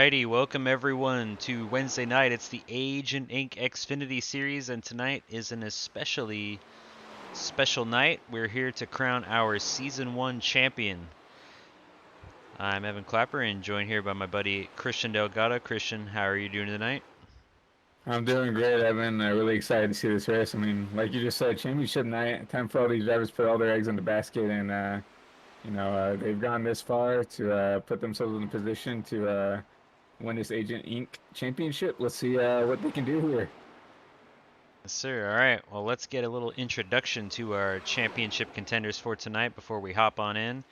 Alrighty, welcome everyone to Wednesday night. It's the Agent Inc. Xfinity Series, and tonight is an especially special night. We're here to crown our Season 1 champion. I'm Evan Clapper, and joined here by my buddy Christian Delgado. Christian, how are you doing tonight? I'm doing great, Evan. Really excited to see this race. I mean, like you just said, championship night. Time for all these drivers to put all their eggs in the basket, and they've gone this far to put themselves in a position to win this Agent Inc. championship. Let's see what they can do here. Yes, sir. Alright, well, let's get a little introduction to our championship contenders for tonight before we hop on in.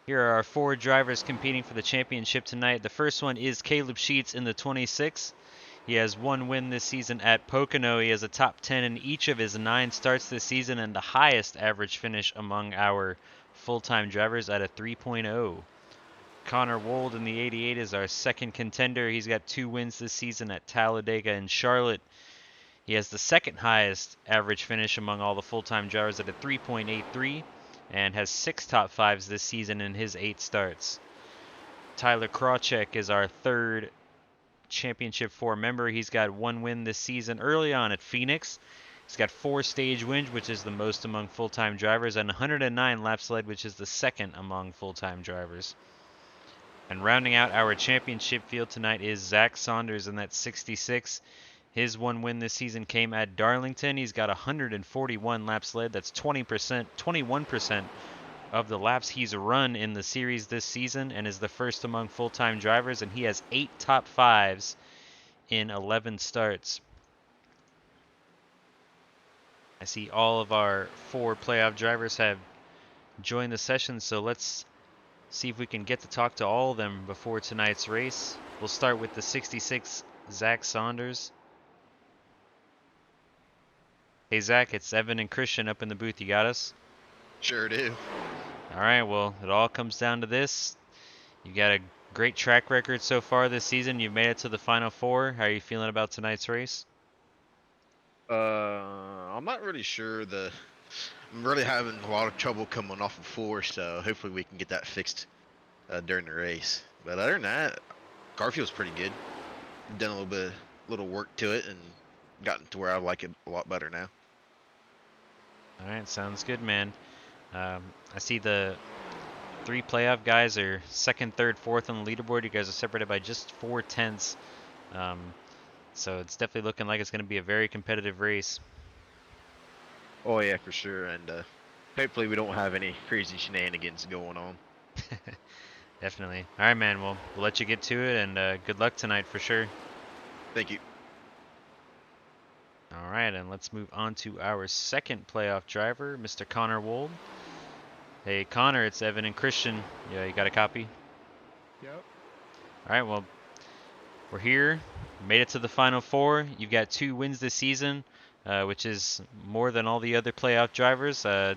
Here are our four drivers competing for the championship tonight. The first one is Caleb Sheets in the 26. He has one win this season at Pocono. He has a top 10 in each of his 9 starts this season and the highest average finish among our full-time drivers at a 3.0. Connor Wold in the 88 is our second contender. He's got 2 wins this season at Talladega and Charlotte. He has the second highest average finish among all the full-time drivers at a 3.83 and has 6 top 5s this season in his 8 starts. Tyler Krawcheck is our third Championship 4 member. He's got 1 win this season early on at Phoenix. He's got 4 stage wins, which is the most among full-time drivers, and 109 laps led, which is the second among full-time drivers. And rounding out our championship field tonight is Zack Saunders in that 66. His 1 win this season came at Darlington. He's got 141 laps led. That's 21% of the laps he's run in the series this season, and is the first among full-time drivers, and he has 8 top 5s in 11 starts. I see all of our 4 playoff drivers have joined the session, so let's see if we can get to talk to all of them before tonight's race. We'll start with the 66, Zack Saunders. Hey Zach, it's Evan and Christian up in the booth. You got us? Sure do. All right, well, it all comes down to this. You've got a great track record so far this season. You've made it to the Final 4. How are you feeling about tonight's race? I'm not really sure. I'm really having a lot of trouble coming off of 4, so hopefully we can get that fixed during the race. But other than that, car feels pretty good. Done a little work to it, and gotten to where I like it a lot better now. All right, sounds good, man. I see the 3 playoff guys are 2nd, 3rd, 4th on the leaderboard. You guys are separated by just 4 tenths. So it's definitely looking like it's going to be a very competitive race. Oh yeah, for sure. And hopefully we don't have any crazy shenanigans going on. Definitely. All right, man. Well, we'll let you get to it, and good luck tonight for sure. Thank you. All right, and let's move on to our second playoff driver, Mr. Connor Wold. Hey, Connor, it's Evan and Christian. Yeah, you got a copy? Yep. All right, well, we're here. Made it to the Final 4. You've got 2 wins this season, which is more than all the other playoff drivers. I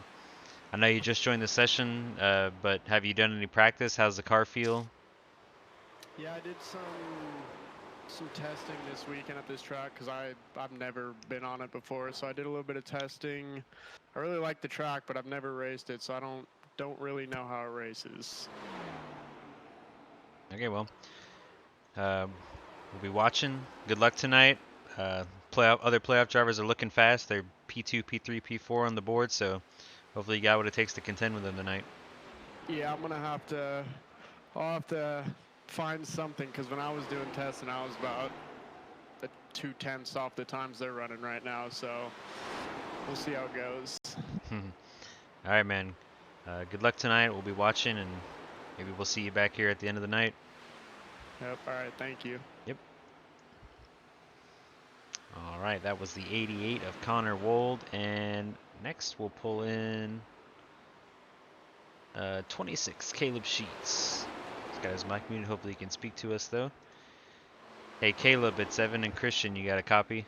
know you just joined the session, but have you done any practice? How's the car feel? Yeah, I did some testing this weekend at this track because I've never been on it before, so I did a little bit of testing. I really like the track, but I've never raced it, so I don't really know how it races. Okay, well, we'll be watching. Good luck tonight. Other playoff drivers are looking fast. They're P2, P3, P4 on the board, so hopefully you got what it takes to contend with them tonight. Yeah, I'll have to find something because when I was doing testing, I was about 2/10 off the times they're running right now, so we'll see how it goes. All right, man. Good luck tonight. We'll be watching, and maybe we'll see you back here at the end of the night. Yep, all right, thank you. Yep. All right, that was the 88 of Connor Wold, and next we'll pull in 26, Caleb Sheets. He's got his mic muted. Hopefully he can speak to us, though. Hey, Caleb, it's Evan and Christian. You got a copy?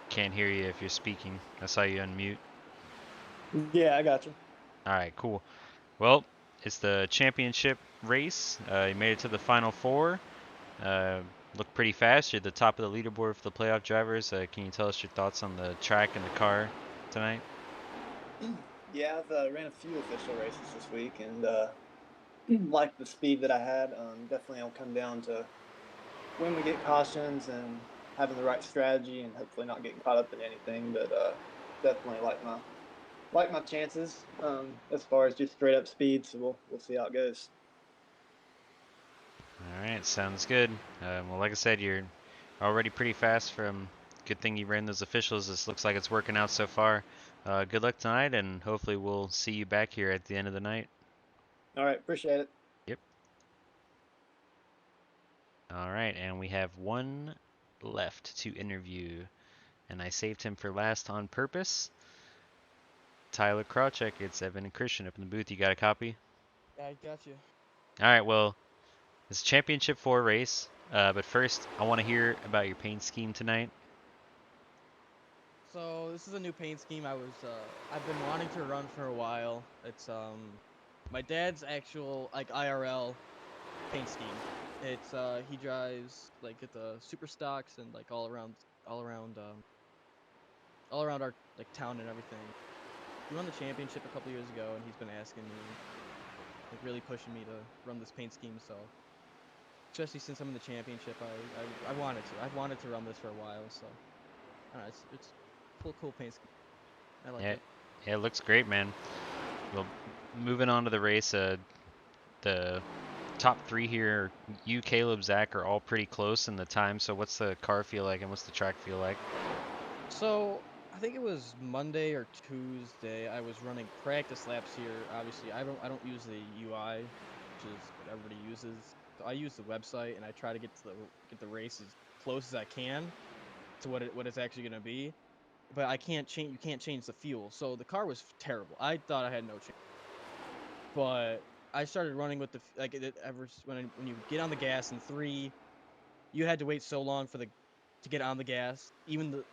Can't hear you if you're speaking. I saw you unmute. Yeah, I got you. All right, cool. Well, it's the championship race. You made it to the Final 4. Looked pretty fast. You're at the top of the leaderboard for the playoff drivers. Can you tell us your thoughts on the track and the car tonight? Yeah, I've ran a few official races this week, and like the speed that I had. Definitely, it'll come down to when we get cautions and having the right strategy, and hopefully not getting caught up in anything. But definitely like my chances as far as just straight up speed. So we'll see how it goes. All right, sounds good. Well, like I said, you're already pretty fast. From good thing you ran those officials. This looks like it's working out so far. Good luck tonight, and hopefully we'll see you back here at the end of the night. All right, appreciate it. Yep. All right, and we have one left to interview, and I saved him for last on purpose. Tyler Krawcheck, it's Evan and Christian up in the booth. You got a copy? I got you. All right, well, it's a championship 4 race, but first I want to hear about your paint scheme tonight. So this is a new paint scheme I've been wanting to run for a while. It's my dad's actual like IRL paint scheme. It's he drives like at the super stocks and like all around all around our like town and everything. He won the championship a couple years ago, and he's been asking me, like really pushing me to run this paint scheme. So especially since I'm in the championship, I wanted to. I've wanted to run this for a while. So I don't know, it's cool paint scheme. I like Yeah, it. yeah, it looks great, man. Well, moving on to the race, the top 3 here, you, Caleb, Zach, are all pretty close in the time. So what's the car feel like, and what's the track feel like? So I think it was Monday or Tuesday. I was running practice laps here. Obviously, I don't use the UI, which is what everybody uses. So I use the website, and I try to get the race as close as I can to what it's actually gonna be. But I can't change. You can't change the fuel. So the car was terrible. I thought I had no chance. But I started running with when you get on the gas in 3, you had to wait so long to get on the gas, even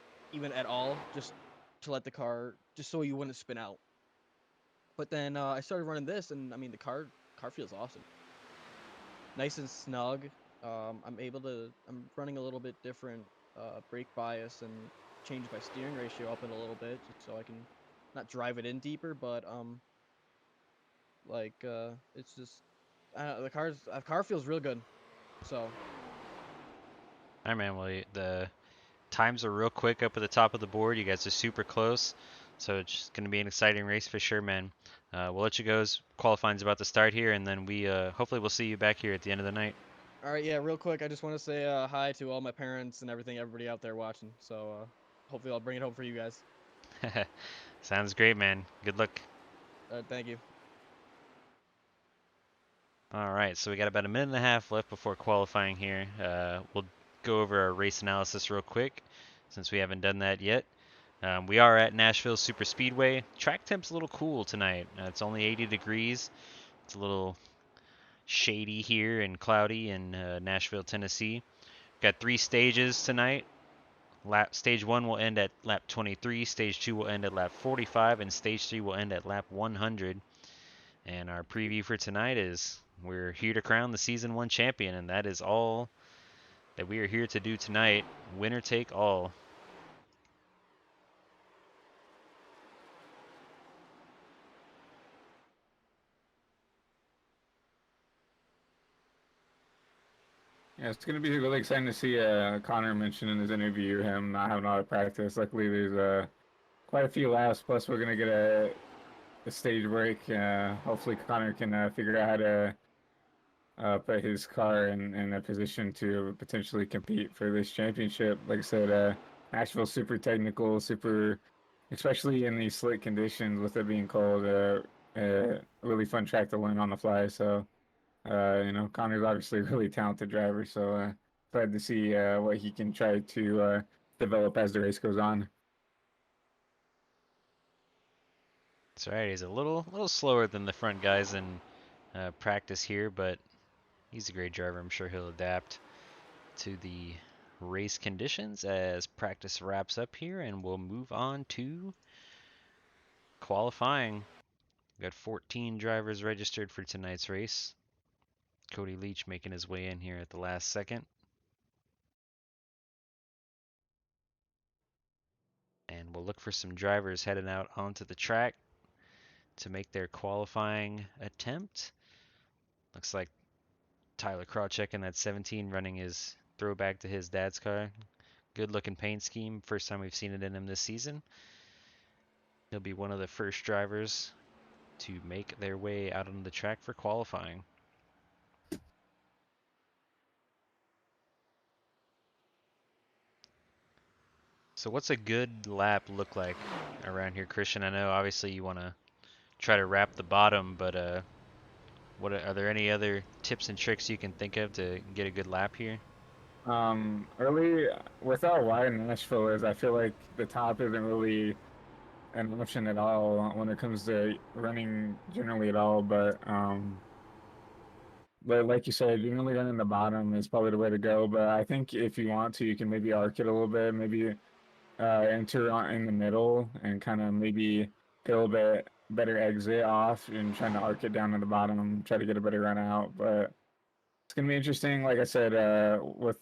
at all, just to let the car just so you wouldn't spin out. But then I started running this, and I mean the car feels awesome, nice and snug. I'm running a little bit different brake bias and changed my steering ratio up in a little bit just so I can not drive it in deeper, but it's just the car feels real good. So All right, man. Well, the times are real quick up at the top of the board. You guys are super close, so it's going to be an exciting race for sure, man. We'll let you go as qualifying's about to start here, and then we hopefully we'll see you back here at the end of the night. all right, yeah, real quick, I just want to say hi to all my parents and everybody out there watching. So hopefully I'll bring it home for you guys. Sounds great, man. Good luck. Thank you. All right, so we got about a minute and a half left before qualifying here. We'll go over our race analysis real quick since we haven't done that yet. We are at Nashville Super Speedway. Track temp's a little cool tonight. It's only 80 degrees. It's a little shady here and cloudy in Nashville, Tennessee. Got 3 stages tonight. Stage 1 will end at lap 23, Stage 2 will end at lap 45, and Stage 3 will end at lap 100. And our preview for tonight is we're here to crown the Season 1 champion, and that is all that we are here to do tonight. Winner take all. Yeah, it's going to be really exciting to see Connor mention in his interview him not having a lot of practice. Luckily, there's quite a few laps. Plus, we're going to get a stage break. Hopefully, Connor can figure out how to put his car in a position to potentially compete for this championship. Like I said, Nashville's super technical, super, especially in these slick conditions with it being cold. A really fun track to learn on the fly. So, Connor's obviously a really talented driver. So, glad to see what he can try to develop as the race goes on. That's right. He's a little slower than the front guys in practice here, but he's a great driver. I'm sure he'll adapt to the race conditions as practice wraps up here, and we'll move on to qualifying. We've got 14 drivers registered for tonight's race. Cody Leach making his way in here at the last second. And we'll look for some drivers heading out onto the track. to make their qualifying attempt. Looks like Tyler Krawcheck in that 17 running his throwback to his dad's car. Good looking paint scheme. First time we've seen it in him this season. He'll be one of the first drivers to make their way out on the track for qualifying. So what's a good lap look like around here, Christian? I know obviously you want to try to wrap the bottom, but are there any other tips and tricks you can think of to get a good lap here? Early with how wide Nashville is, I feel like the top isn't really an option at all when it comes to running generally at all. But like you said, generally running the bottom is probably the way to go. But I think if you want to, you can maybe arc it a little bit, maybe enter in the middle and kind of maybe get a little bit better exit off and trying to arc it down to the bottom, try to get a better run out. But it's gonna be interesting. Like I said, with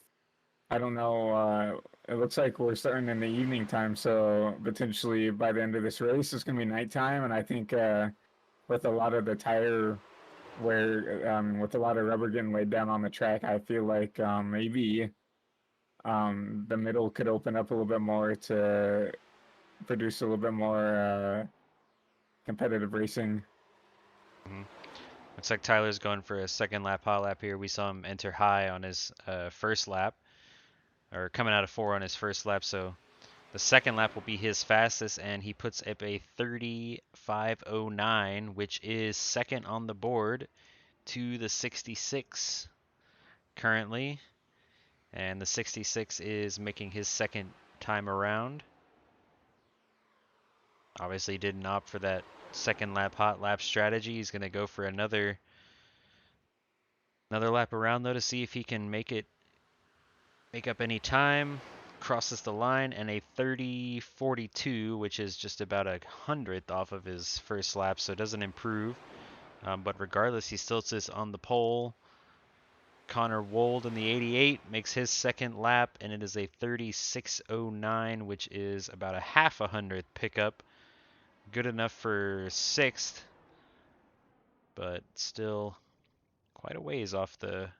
I don't know. It looks like we're starting in the evening time, so potentially by the end of this race, it's gonna be nighttime. And I think with a lot of the tire wear, with a lot of rubber getting laid down on the track, I feel like maybe the middle could open up a little bit more to produce a little bit more competitive racing. Mm-hmm. Looks like Tyler's going for a second lap hot lap here. We saw him enter high on his first lap, or coming out of 4 on his first lap. So the second lap will be his fastest, and he puts up a 35:09, which is second on the board to the 66 currently. And the 66 is making his second time around. Obviously didn't opt for that second lap hot lap strategy. He's going to go for another lap around though to see if he can make up any time. Crosses the line, and a 30:42, which is just about 100th off of his first lap, so it doesn't improve. But regardless, he still sits on the pole. Connor Wold in the 88 makes his second lap, and it is a 36:09, which is about a half a hundredth pickup. Good enough for 6th, but still quite a ways off the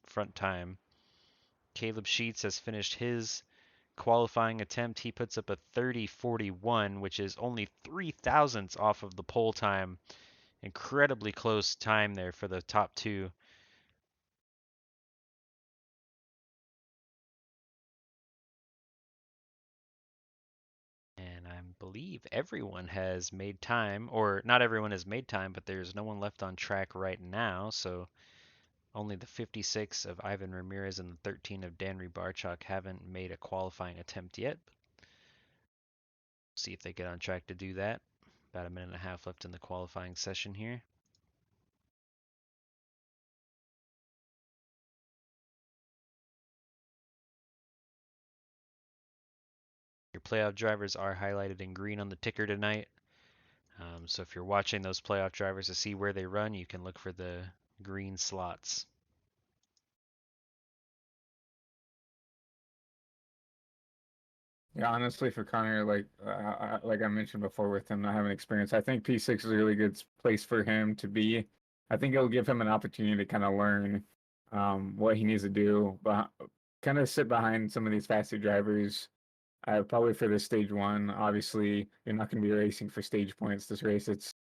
front time. Caleb Sheets has finished his qualifying attempt. He puts up a 30:41, which is only 3 thousandths off of the pole time. Incredibly close time there for the top two. And I believe everyone has made time, or not everyone has made time, but there's no one left on track right now. So only the 56 of Ivan Ramirez and the 13 of Dan Rybarchuk haven't made a qualifying attempt yet. See if they get on track to do that. About a minute and a half left in the qualifying session here. Your playoff drivers are highlighted in green on the ticker tonight. So if you're watching those playoff drivers to see where they run, you can look for the green slots. Yeah, honestly, for Connor, like I mentioned before, with him not having experience, I think P6 is a really good place for him to be. I think it'll give him an opportunity to kind of learn what he needs to do, but kind of sit behind some of these faster drivers. Probably for this stage one. Obviously, you're not going to be racing for stage points this race. It's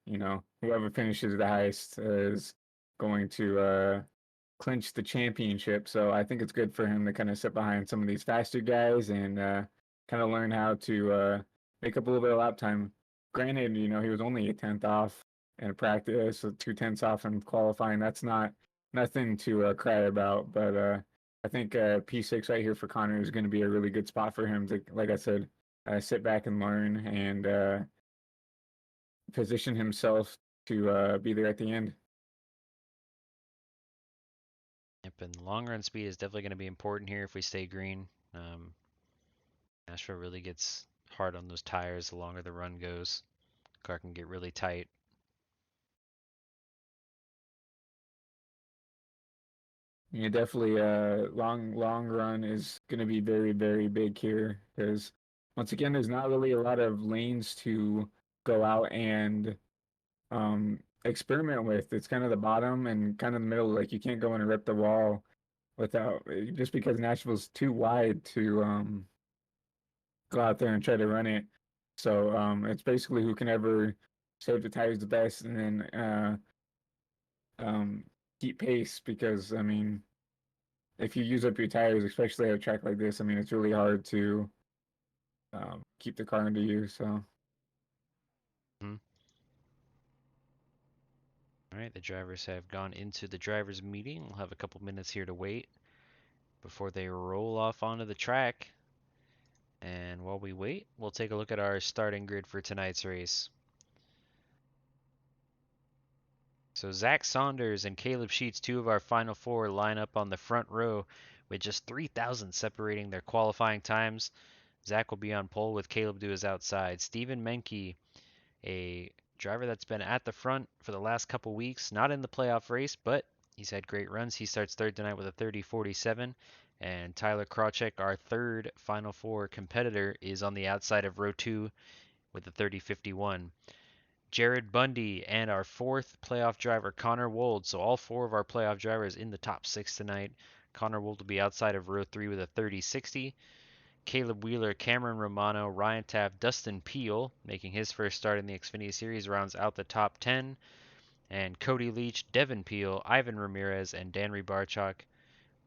whoever finishes the highest is going to clinch the championship. So I think it's good for him to kind of sit behind some of these faster guys and kind of learn how to make up a little bit of lap time. Granted, he was only a tenth off in practice, so 2 tenths off in qualifying. That's nothing to cry about. But I think P6 right here for Connor is going to be a really good spot for him to, like I said, sit back and learn and position himself to be there at the end. Yep, and long run speed is definitely going to be important here if we stay green. Nashville really gets hard on those tires the longer the run goes. Car can get really tight. Yeah, definitely. Long run is going to be very, very big here because once again, there's not really a lot of lanes to go out and experiment with. It's kind of the bottom and kind of the middle. Like you can't go in and rip the wall without just because Nashville's too wide to go out there and try to run it. So it's basically who can ever save the tires the best and then um, keep pace. Because I mean, if you use up your tires, especially at a track like this, I mean, it's really hard to keep the car into you. So. Mhm. All right, the drivers have gone into the drivers' meeting. We'll have a couple minutes here to wait before they roll off onto the track. And while we wait, we'll take a look at our starting grid for tonight's race. So Zack Saunders and Caleb Sheets, two of our final four, line up on the front row with just 3,000 separating their qualifying times. Zack will be on pole with Caleb to his outside. Stephen Menke, a driver that's been at the front for the last couple weeks, not in the playoff race, but he's had great runs. He starts third tonight with a 30.47. And Tyler Krawczyk, our third Final Four competitor, is on the outside of row 2 with a 30.51. Jared Bundy and our fourth playoff driver, Connor Wold. So all four of our playoff drivers in the top 6 tonight. Connor Wold will be outside of row 3 with a 30.60. Caleb Wheeler, Cameron Romano, Ryan Taft, Dustin Peele, making his first start in the Xfinity Series, rounds out the top 10. And Cody Leach, Devin Peele, Ivan Ramirez, and Dan Rybarchuk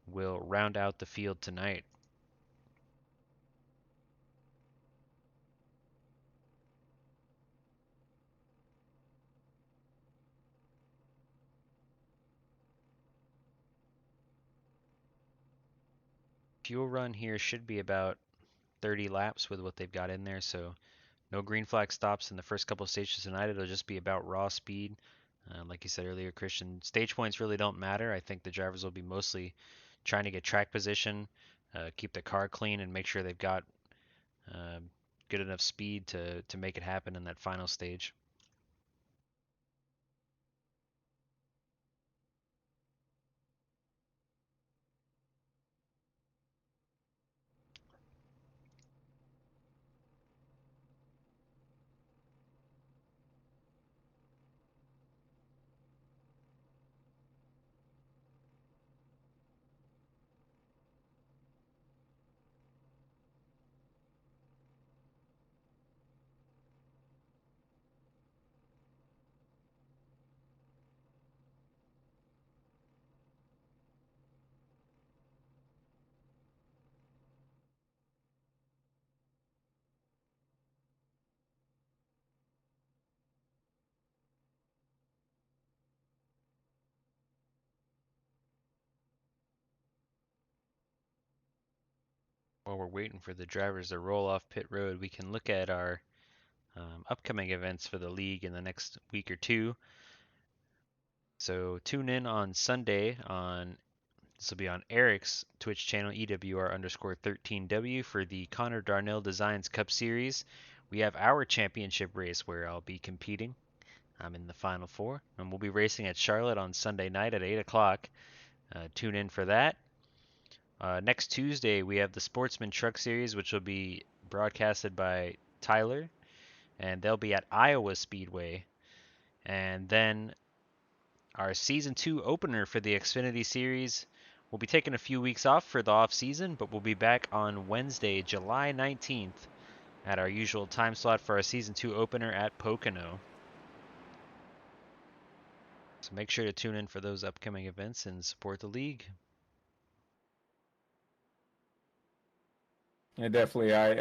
will round out the field tonight. Fuel run here should be about 30 laps with what they've got in there, so no green flag stops in the first couple of stages tonight. It'll just be about raw speed. Like you said earlier, Christian, stage points really don't matter. I think the drivers will be mostly trying to get track position, keep the car clean, and make sure they've got uh, good enough speed to make it happen in that final stage. While we're waiting for the drivers to roll off pit road, we can look at our upcoming events for the league in the next week or two. So tune in on Sunday on this will be on Eric's Twitch channel, EWR_13W, for the Connor Darnell Designs Cup Series. We have our championship race where I'll be competing. I'm in the Final Four, and we'll be racing at Charlotte on Sunday night at 8 o'clock. Tune in for that. Next Tuesday, we have the Sportsman Truck Series, which will be broadcasted by Tyler, and they'll be at Iowa Speedway. And then our Season 2 opener for the Xfinity Series. We'll be taking a few weeks off for the off season, but we'll be back on Wednesday, July 19th at our usual time slot for our Season 2 opener at Pocono. So make sure to tune in for those upcoming events and support the league. Yeah, definitely. I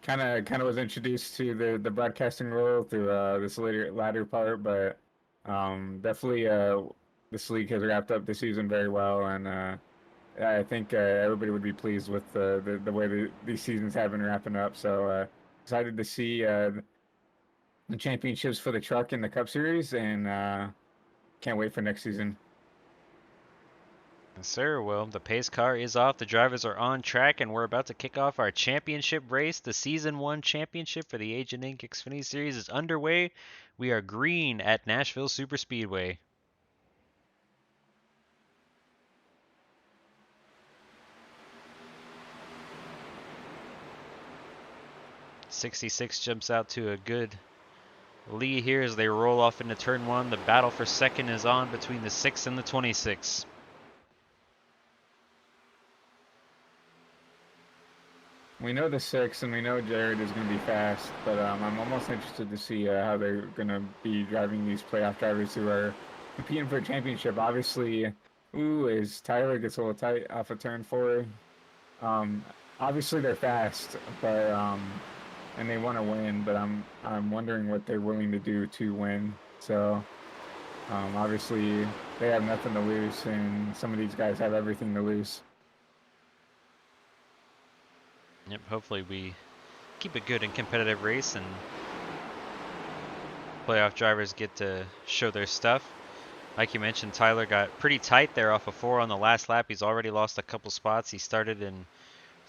kind of was introduced to the broadcasting role through this latter part, but definitely this league has wrapped up the season very well, and I think everybody would be pleased with the way these seasons have been wrapping up. So excited to see the championships for the truck and the Cup Series, and can't wait for next season. Yes, sir. Well, the pace car is off. The drivers are on track, and we're about to kick off our championship race. The Season 1 championship for the Agent Inc. Xfinity Series is underway. We are green at Nashville Superspeedway. '66 jumps out to a good lead here as they roll off into turn 1. The battle for second is on between the 6 and the 26. We know the 6, and we know Jared is going to be fast, but I'm almost interested to see how they're going to be driving these playoff drivers who are competing for a championship. Obviously, as Tyler gets a little tight off of turn 4. Obviously they're fast, but and they want to win, but I'm wondering what they're willing to do to win. So obviously they have nothing to lose, and some of these guys have everything to lose. Yep, hopefully we keep a good and competitive race and playoff drivers get to show their stuff. Like you mentioned, Tyler got pretty tight there off of 4 on the last lap. He's already lost a couple spots. He started in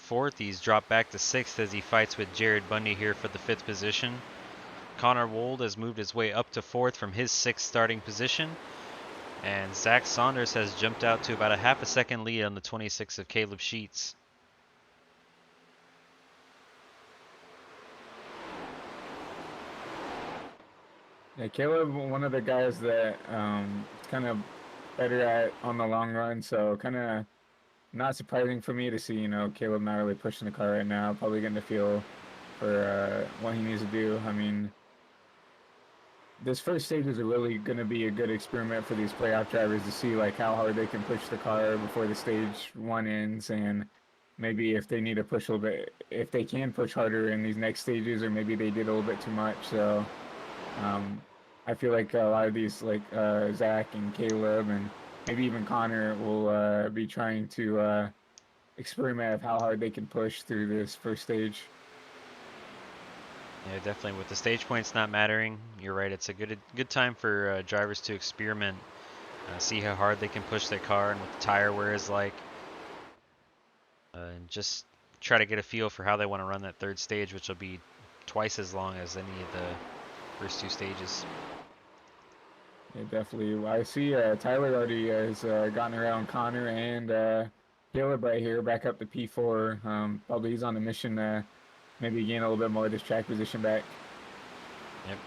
4th. He's dropped back to 6th as he fights with Jared Bundy here for the 5th position. Connor Wold has moved his way up to 4th from his 6th starting position. And Zack Saunders has jumped out to about a half a second lead on the 26 of Caleb Sheets. Yeah, Caleb, one of the guys that kind of better at on the long run, so kind of not surprising for me to see, Caleb not really pushing the car right now, probably getting a feel for what he needs to do. I mean, this first stage is really going to be a good experiment for these playoff drivers to see like how hard they can push the car before the stage 1 ends, and maybe if they need to push a little bit, if they can push harder in these next stages, or maybe they did a little bit too much. So I feel like a lot of these, like Zach and Caleb and maybe even Connor, will be trying to experiment of how hard they can push through this first stage. Yeah, definitely. With the stage points not mattering, you're right. It's a good time for drivers to experiment, see how hard they can push their car and what the tire wear is like, and just try to get a feel for how they want to run that 3rd stage, which will be twice as long as any of the first 2 stages. Yeah, definitely. I see Tyler already has gotten around Connor and Caleb right here, back up to P4. Probably he's on a mission to maybe gain a little bit more of this track position back. Yep.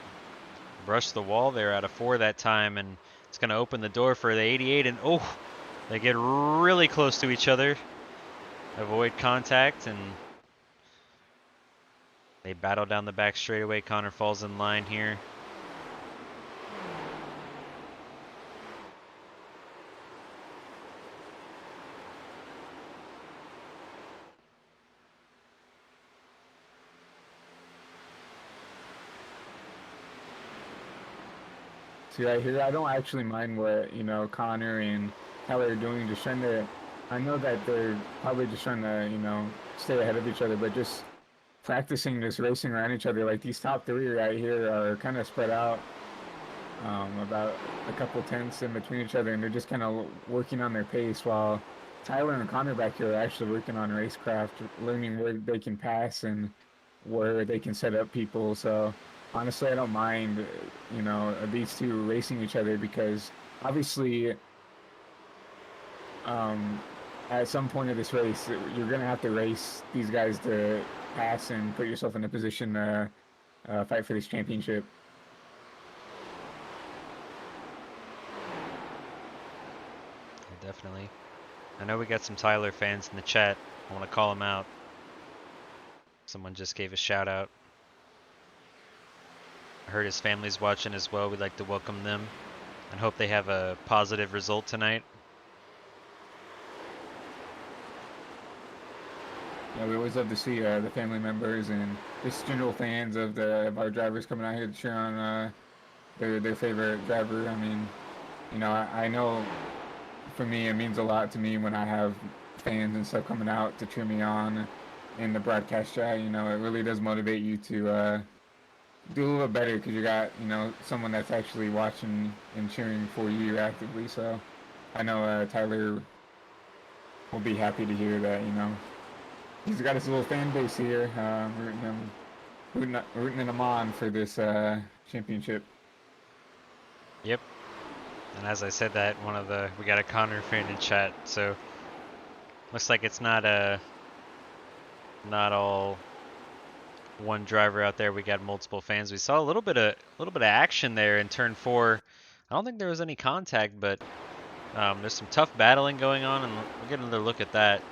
Brushed the wall there out of 4 that time, and it's going to open the door for the 88, and oh, they get really close to each other. Avoid contact, and they battle down the back straightaway. Connor falls in line here. See right here, I don't actually mind what Connor and Tyler are doing. Just trying to, I know that they're probably just trying to stay ahead of each other, but just practicing this racing around each other. Like these top 3 right here are kind of spread out, about a couple tenths in between each other, and they're just kind of working on their pace, while Tyler and Connor back here are actually working on racecraft, learning where they can pass and where they can set up people. So honestly, I don't mind, these 2 racing each other, because obviously, at some point of this race, you're going to have to race these guys to pass and put yourself in a position to fight for this championship. Yeah, definitely. I know we got some Tyler fans in the chat. I want to call them out. Someone just gave a shout out. I heard his family's watching as well. We'd like to welcome them and hope they have a positive result tonight. Yeah, we always love to see the family members and just general fans of our drivers coming out here to cheer on their favorite driver. I mean, I know for me it means a lot to me when I have fans and stuff coming out to cheer me on in the broadcast chat. It really does motivate you to do a little bit better, because you got someone that's actually watching and cheering for you actively. So I know Tyler will be happy to hear that he's got his little fan base here, rooting him on for this championship. Yep. And as I said that, we got a Connor fan in chat, so looks like it's not all one driver out there. We got multiple fans. We saw a little bit of action there in turn 4. I don't think there was any contact, but there's some tough battling going on, and we'll get another look at that.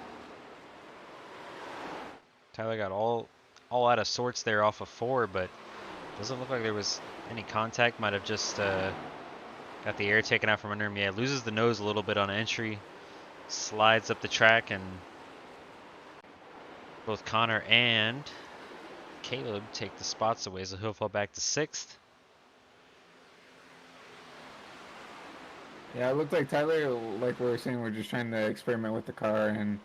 Tyler got all out of sorts there off of 4, but doesn't look like there was any contact. Might have just got the air taken out from under him. Yeah, loses the nose a little bit on entry, slides up the track, and both Connor and Caleb take the spots away, so he'll fall back to 6th. Yeah, it looked like Tyler, like we were saying, we're just trying to experiment with the car and,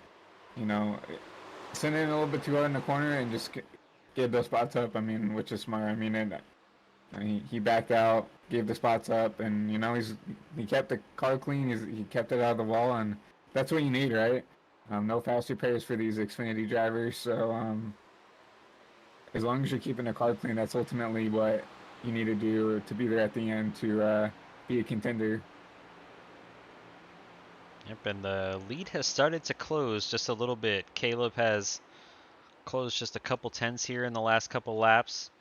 send it in a little bit too hard in the corner and just get those spots up. I mean, which is smart. I mean, he backed out, gave the spots up, and he kept the car clean. He kept it out of the wall, and that's what you need, right? No fast repairs for these Xfinity drivers. So as long as you're keeping the car clean, that's ultimately what you need to do to be there at the end to be a contender. Yep, and the lead has started to close just a little bit. Caleb has closed just a couple tenths here in the last couple laps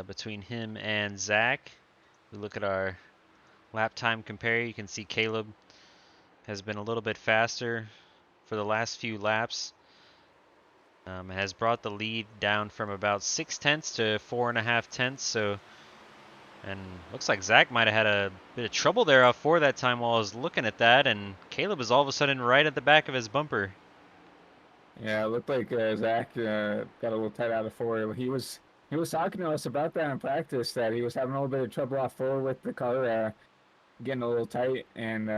between him and Zach. We look at our lap time compare. You can see Caleb has been a little bit faster for the last few laps. Has brought the lead down from about 6 tenths to 4.5 tenths. So, and looks like Zach might have had a bit of trouble there off 4 that time while I was looking at that, and Caleb is all of a sudden right at the back of his bumper. Yeah, it looked like Zach got a little tight out of 4. He was talking to us about that in practice, that he was having a little bit of trouble off 4 with the car getting a little tight and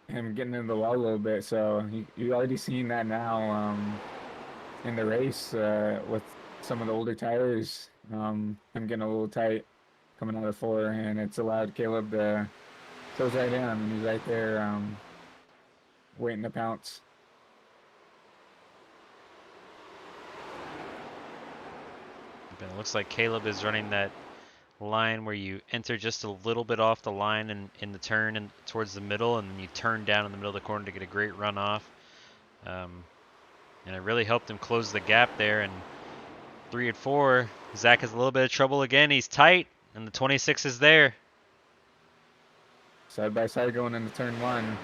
him getting into the wall a little bit. So you already seen that now in the race with some of the older tires. Him getting a little tight coming out of 4, and it's allowed Caleb to close right in. I mean, he's right there waiting to pounce. It looks like Caleb is running that line where you enter just a little bit off the line and in the turn and towards the middle, and then you turn down in the middle of the corner to get a great run off. And it really helped him close the gap there. And 3 and 4, Zach has a little bit of trouble again. He's tight, and the 26 is there. Side by side going into turn 1.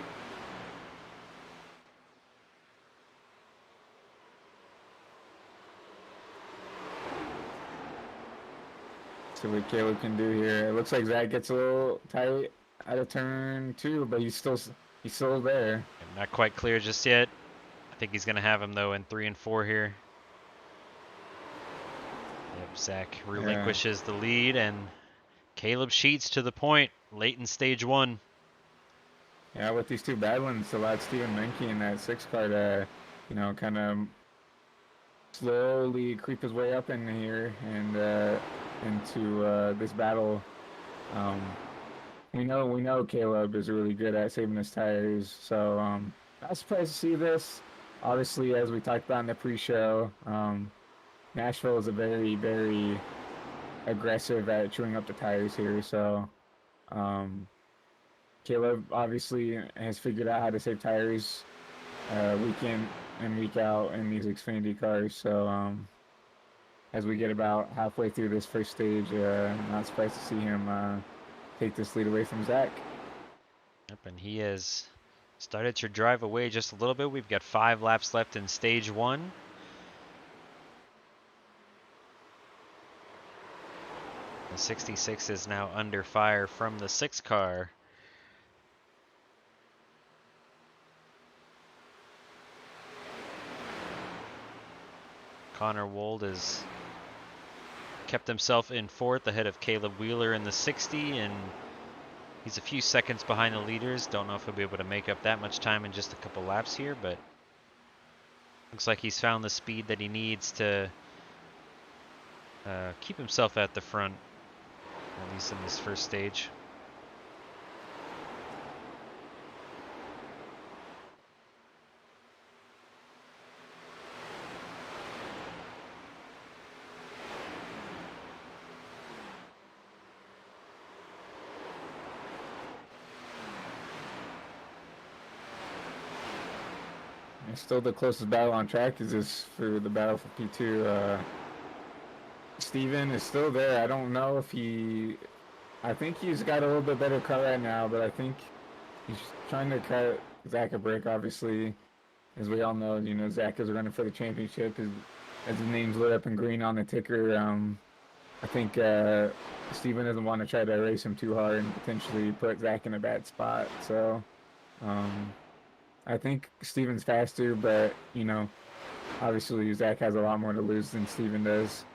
See what Caleb can do here. It looks like Zach gets a little tight out of turn 2, but he's still there. Not quite clear just yet. I think he's gonna have him though in 3 and 4 here. Yep, Zach relinquishes the lead, and Caleb sheets to the point late in stage 1. Yeah, with these two battling, it's allowed Steven Menke in that 6 car to, kind of slowly creep his way up in here and into this battle. We know Caleb is really good at saving his tires, so I'm surprised to see this. Obviously, as we talked about in the pre-show, Nashville is a very, very aggressive at chewing up the tires here, so Caleb obviously has figured out how to save tires week in and week out in these Xfinity cars. So as we get about halfway through this first stage, not surprised to see him take this lead away from Zach. Yep, and he has started to drive away just a little bit. We've got 5 laps left in stage 1. The 66 is now under fire from the 6 car. Connor Wold has kept himself in 4th ahead of Caleb Wheeler in the 60, and he's a few seconds behind the leaders. Don't know if he'll be able to make up that much time in just a couple laps here, but looks like he's found the speed that he needs to keep himself at the front, at least in this first stage. And still the closest battle on track is this for the battle for P2. Steven is still there. I don't know if he. I think he's got a little bit better car right now, but I think he's trying to cut Zach a break. Obviously, as we all know, Zach is running for the championship. As his name's lit up in green on the ticker, I think Steven doesn't want to try to race him too hard and potentially put Zach in a bad spot. So um, I think Steven's faster, but obviously Zach has a lot more to lose than Steven does.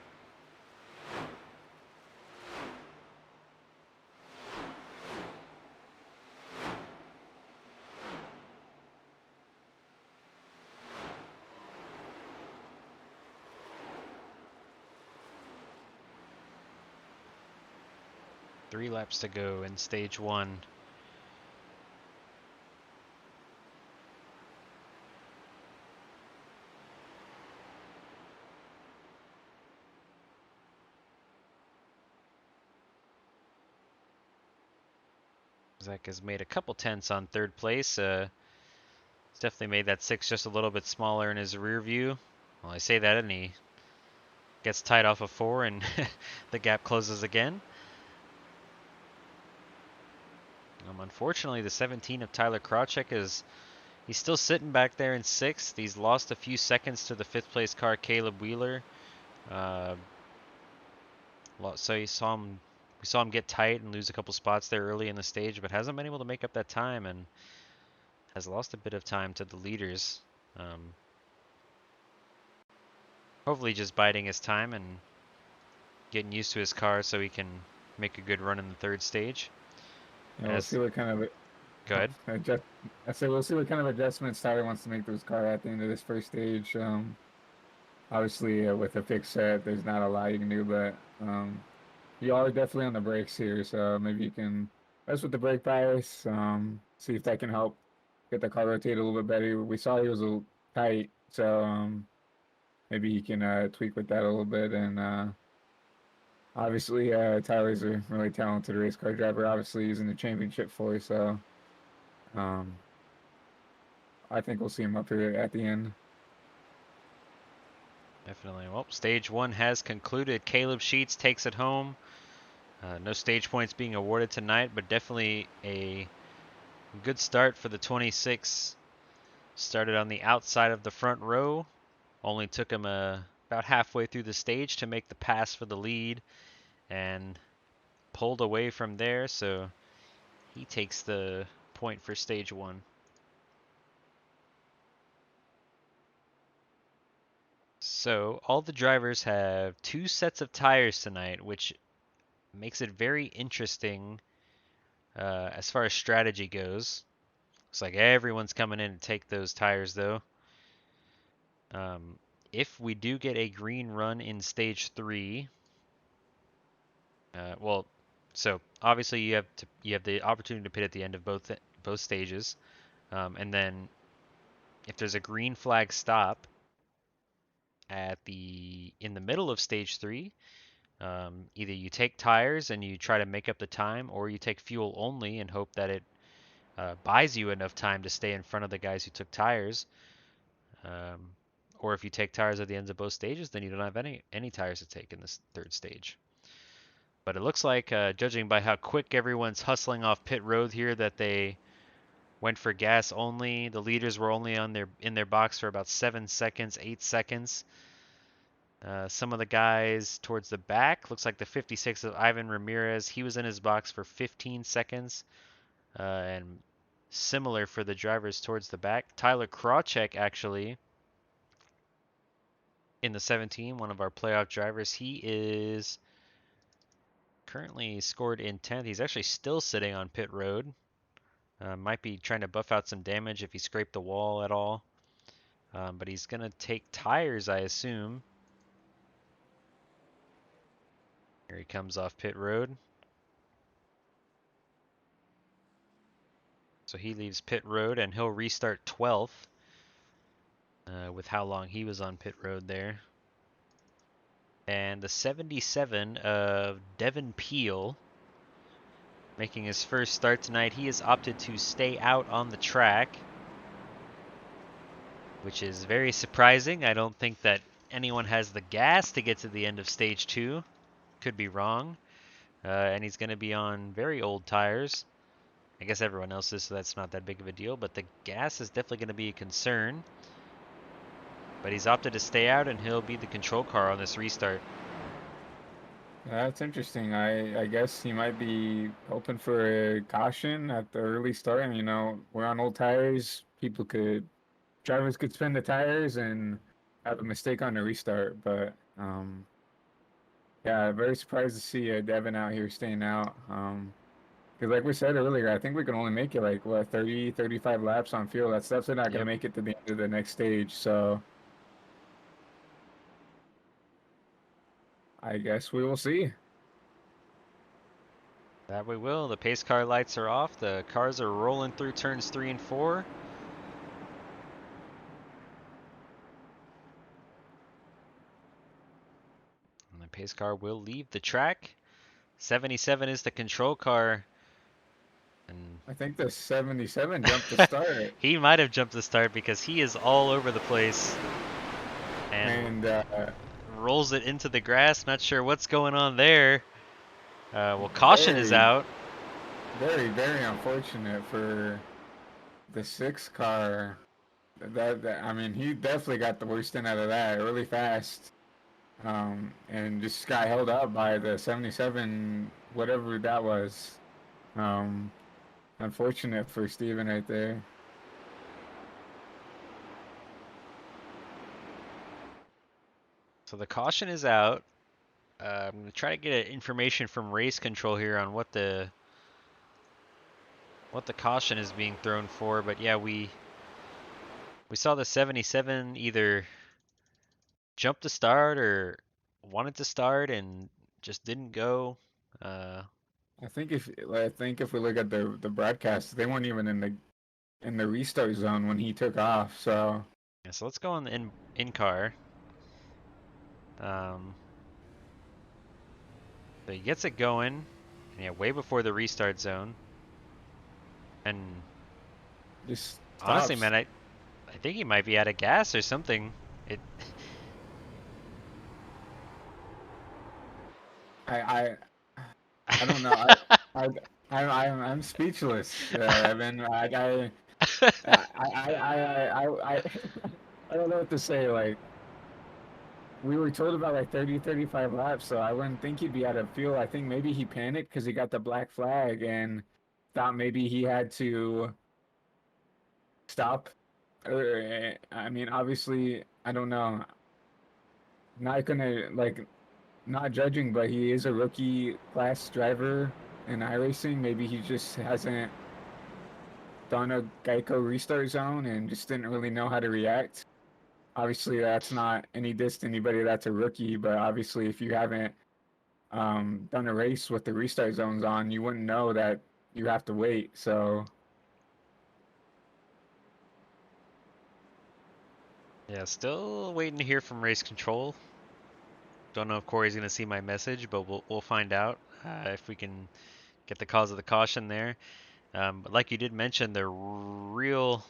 Three laps to go in stage one. Zach has made a couple tenths on third place. He's definitely made that 6 just a little bit smaller in his rear view. Well, I say that and he gets tied off of 4 and the gap closes again. Unfortunately, the 17 of Tyler Krawczyk he's still sitting back there in 6th. He's lost a few seconds to the 5th place car, Caleb Wheeler. So we saw him get tight and lose a couple spots there early in the stage, but hasn't been able to make up that time and has lost a bit of time to the leaders. Hopefully just biding his time and getting used to his car so he can make a good run in the third stage. We'll see what kind of Go ahead. I said we'll see what kind of adjustments Tyler wants to make to his car at the end of this first stage. Obviously, with a fixed set, there's not a lot you can do, but you are definitely on the brakes here, so maybe you can mess with the brake bias, see if that can help get the car rotate a little bit better. We saw he was a little tight, so maybe he can tweak with that a little bit. And obviously, Tyler's a really talented race car driver. Obviously, he's in the championship for, so I think we'll see him up here at the end. Definitely. Well, stage one has concluded. Caleb Sheets takes it home. No stage points being awarded tonight, but definitely a good start for the 26. Started on the outside of the front row. Only took him about halfway through the stage to make the pass for the lead and pulled away from there. So he takes the point for stage one. So all the drivers have 2 sets of tires tonight, which makes it very interesting as far as strategy goes. Looks like everyone's coming in to take those tires though. If we do get a green run in stage 3, so obviously you have the opportunity to pit at the end of both stages, and then if there's a green flag stop in the middle of stage 3, either you take tires and you try to make up the time, or you take fuel only and hope that it buys you enough time to stay in front of the guys who took tires. Or if you take tires at the ends of both stages, then you don't have any tires to take in this third stage. But it looks like, judging by how quick everyone's hustling off pit road here, that they went for gas only. The leaders were only in their box for about 7 seconds, 8 seconds. Some of the guys towards the back, looks like the 56 of Ivan Ramirez, he was in his box for 15 seconds. And similar for the drivers towards the back. Tyler Krawczyk, actually, in the 17, one of our playoff drivers, he is currently scored in 10th. He's actually still sitting on pit road. Might be trying to buff out some damage if he scraped the wall at all. But he's going to take tires, I assume. Here he comes off pit road. So he leaves pit road and he'll restart 12th with how long he was on pit road there. And the 77 of Devin Peel making his first start tonight. He has opted to stay out on the track, which is very surprising. I don't think that anyone has the gas to get to the end of stage 2. Could be wrong. And he's going to be on very old tires. I guess everyone else is, so that's not that big of a deal. But the gas is definitely going to be a concern. But he's opted to stay out, and he'll be the control car on this restart. That's interesting. I guess he might be hoping for a caution at the early start. And, we're on old tires. Drivers could spin the tires and have a mistake on the restart. But yeah, very surprised to see Devin out here staying out. Because like we said earlier, I think we can only make it like, 30, 35 laps on fuel. That's definitely not going to Yep. make it to the end of the next stage. So I guess we will see. That we will. The pace car lights are off. The cars are rolling through turns 3 and 4. And the pace car will leave the track. 77 is the control car. And I think the 77 jumped the start. he might have jumped the start because he is all over the place. And rolls it into the grass. Not sure what's going on there. Well, caution is out. Very, very unfortunate for the 6 car. I mean, he definitely got the worst end out of that really fast. And just got held up by the 77, whatever that was. Unfortunate for Steven right there. So the caution is out. I'm going to try to get information from race control here on what the caution is being thrown for. But yeah, we saw the 77 either jump to start or wanted to start and just didn't go. I think if we look at the broadcast, they weren't even in the restart zone when he took off. So yeah, so let's go on the in car. So he gets it going, yeah, way before the restart zone. And just honestly, stops. man, I think he might be out of gas or something. It. I don't know. I'm speechless. I mean, I don't know what to say. Like, we were told about like 30, 35 laps, so I wouldn't think he'd be out of fuel. I think maybe he panicked because he got the black flag and thought maybe he had to stop. I mean, obviously, I don't know. Not gonna not judging, but he is a rookie class driver in iRacing. Maybe he just hasn't done a Geico restart zone and just didn't really know how to react. Obviously, that's not any diss to anybody that's a rookie, but obviously, if you haven't done a race with the restart zones on, you wouldn't know that you have to wait. So Yeah, still waiting to hear from race control. Don't know if Corey's gonna see my message, but we'll find out if we can get the cause of the caution there. But like you did mention, someone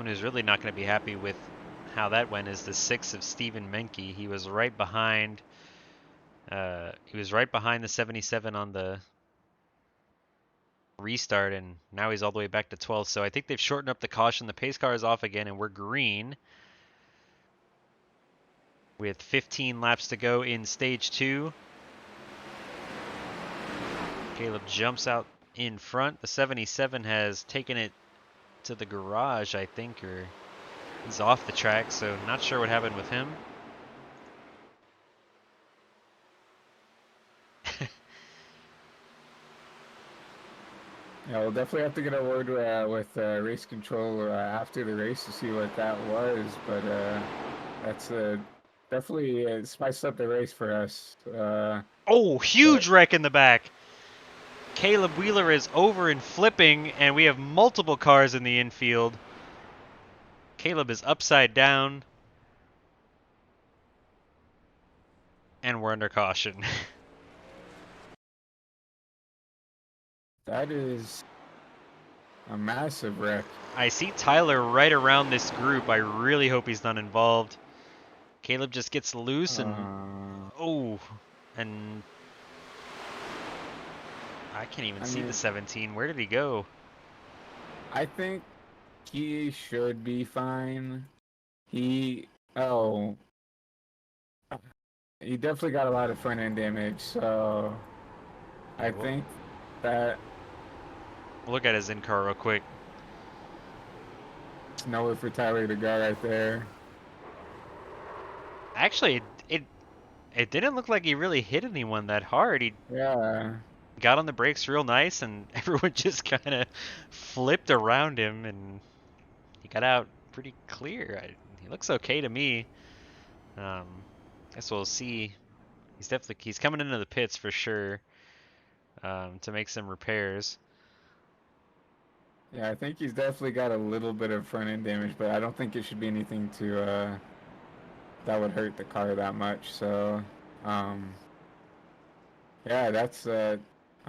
who's really not going to be happy with how that went is the 6 of Stephen Menke. He was right behind. He was right behind the 77 on the restart, and now he's all the way back to 12th. So I think they've shortened up the caution. The pace car is off again, and we're green with 15 laps to go in stage 2. Caleb jumps out in front. The 77 has taken it to the garage, I think, or he's off the track, so not sure what happened with him. yeah, we'll definitely have to get a word with race control after the race to see what that was. But that's definitely spiced up the race for us. Oh, huge wreck in the back. Caleb Wheeler is over and flipping, and we have multiple cars in the infield. Caleb is upside down, and we're under caution. That is A massive wreck. I see Tyler right around this group. I really hope he's not involved. Caleb just gets loose and Uh, oh, and I can't even I see the mean, 17. Where did he go? I think he should be fine. He, oh, he definitely got a lot of front end damage, so Yeah, I think that we'll look at his in-car real quick. it's nowhere for Tyler to go right there. Actually, it didn't look like he really hit anyone that hard. He Yeah, got on the brakes real nice, and everyone just kind of flipped around him, and he got out pretty clear. He looks okay to me. Um, guess we'll see. He's coming into the pits for sure, to make some repairs. yeah, I think he's definitely got a little bit of front end damage, but I don't think it should be anything to that would hurt the car that much. So, um, yeah, that's I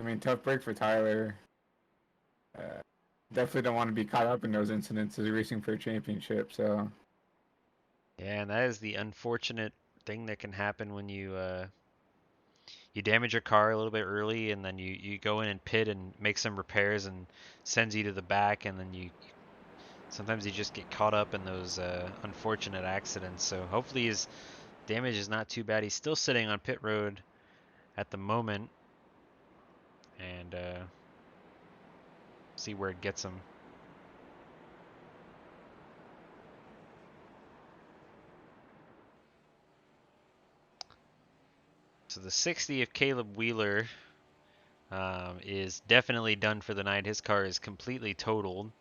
mean, tough break for Tyler. Uh, Definitely don't want to be caught up in those incidents as racing for a championship. So, Yeah, and that is the unfortunate thing that can happen when you damage your car a little bit early, and then you go in and pit and make some repairs and sends you to the back, and then you sometimes you just get caught up in those unfortunate accidents. So hopefully his damage is not too bad. He's still sitting on pit road at the moment, and see where it gets him. So the 60 of Caleb Wheeler is definitely done for the night. His car is completely totaled.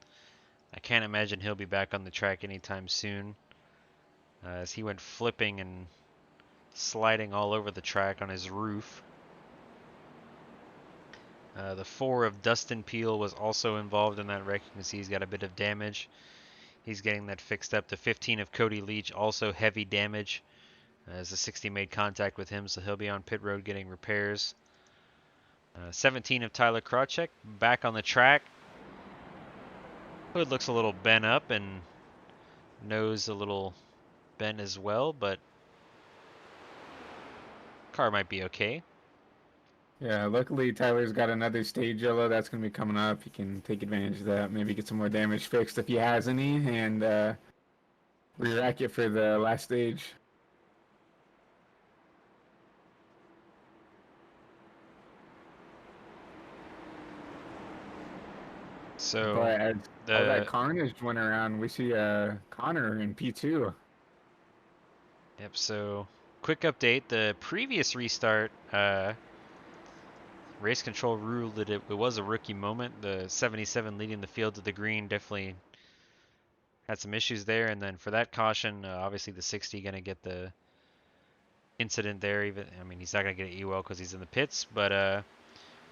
I can't imagine he'll be back on the track anytime soon, as he went flipping and sliding all over the track on his roof. The 4 of Dustin Peel was also involved in that wreck. You can see he's got a bit of damage. He's getting that fixed up. The 15 of Cody Leach, also heavy damage, as the 60 made contact with him, so he'll be on pit road getting repairs. 17 of Tyler Krawczyk back on the track. Hood looks a little bent up and nose a little bent as well, but car might be okay. yeah, luckily Tyler's got another stage yellow that's going to be coming up. He can take advantage of that, maybe get some more damage fixed if he has any, and re-rack it for the last stage. So But as all that the carnage went around, we see Connor in P2. yep. So quick update: the previous restart, race control ruled that it was a rookie moment. The 77 leading the field to the green definitely had some issues there, and then for that caution, obviously the 60 gonna get the incident there. Even I mean he's not gonna get an E-well because he's in the pits, but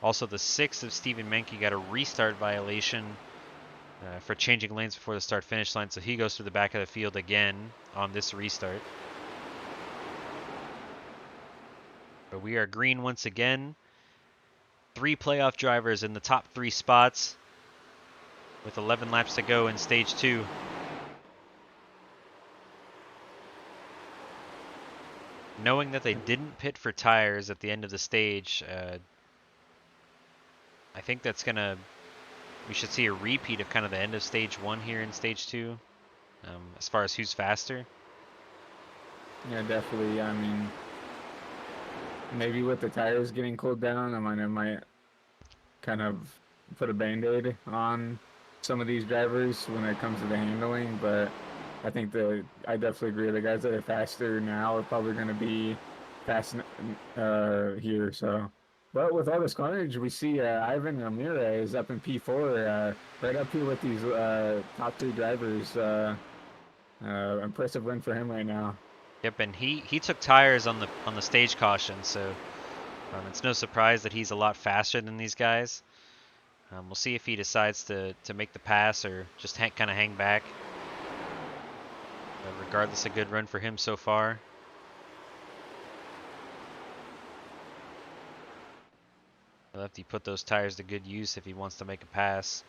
also the 6 of Stephen Menke got a restart violation for changing lanes before the start finish line, so he goes to the back of the field again on this restart. But we are green once again. 3 playoff drivers in the top 3 spots with 11 laps to go in stage 2. Knowing that they didn't pit for tires at the end of the stage, I think that's gonna. We should see a repeat of kind of the end of stage 1 here in stage 2, as far as who's faster. Yeah, definitely. I mean, maybe with the tires getting cooled down, it might kind of put a band-aid on some of these drivers when it comes to the handling, but I think I definitely agree. The guys that are faster now are probably going to be fast here. So, but with all this carnage, we see Ivan Ramirez up in P4, right up here with these top 3 drivers. Impressive win for him right now. Yep, and he took tires on the stage caution, so it's no surprise that he's a lot faster than these guys. We'll see if he decides to make the pass or just kind of hang back. But regardless, a good run for him so far. He'll have to put those tires to good use if he wants to make a pass.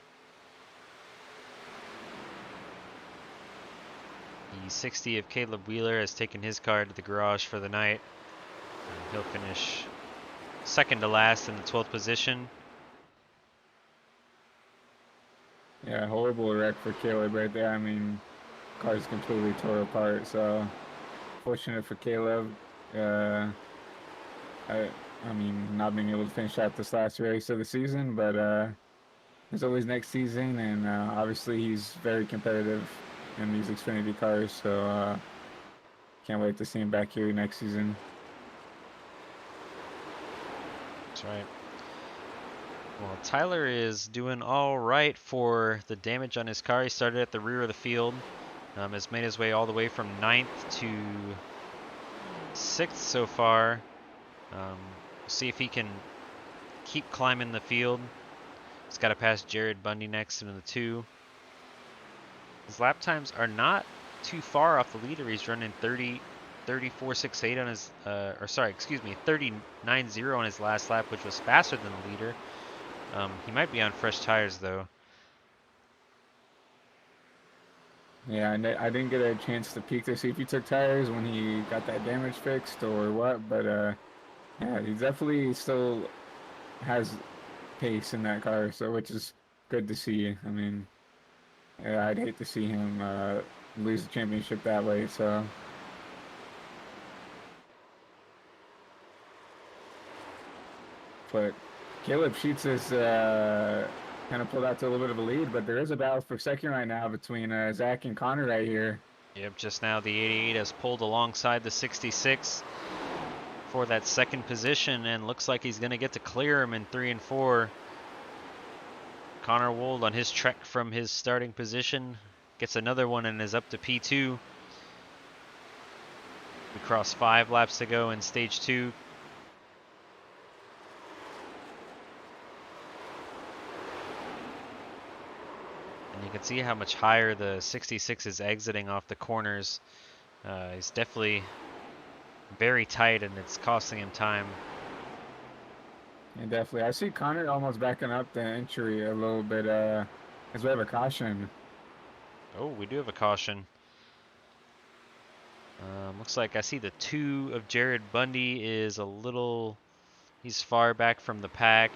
The 60 of Caleb Wheeler has taken his car to the garage for the night. He'll finish second to last in the 12th position. Yeah, horrible wreck for Caleb right there. I mean, car's completely tore apart. So fortunate for Caleb. I mean, not being able to finish out this last race of the season, but there's always next season, and obviously he's very competitive in these Xfinity cars. So can't wait to see him back here next season. That's right. Well, Tyler is doing all right for the damage on his car. He started at the rear of the field. Has made his way all the way from 9th to 6th so far. See if he can keep climbing the field. He's got to pass Jared Bundy next in the 2. His lap times are not too far off the leader. He's running 34.68 on his, 39.0 on his last lap, which was faster than the leader. He might be on fresh tires though. Yeah, I didn't get a chance to peek to see if he took tires when he got that damage fixed or what, but yeah, he definitely still has pace in that car, so which is good to see. I mean, yeah, I'd hate to see him lose the championship that way. So, but Caleb Sheets is kind of pulled out to a little bit of a lead, but there is a battle for second right now between Zach and Connor right here. Yep, just now the 88 has pulled alongside the 66 for that second position, and looks like he's going to get to clear him in 3 and 4. Connor Wold on his trek from his starting position gets another one and is up to P2. We cross 5 laps to go in stage 2. And you can see how much higher the 66 is exiting off the corners. He's definitely very tight, and it's costing him time. Yeah, definitely. I see Connor almost backing up the entry a little bit as we have a caution. Oh, we do have a caution. Looks like I see the 2 of Jared Bundy is a little... He's far back from the pack.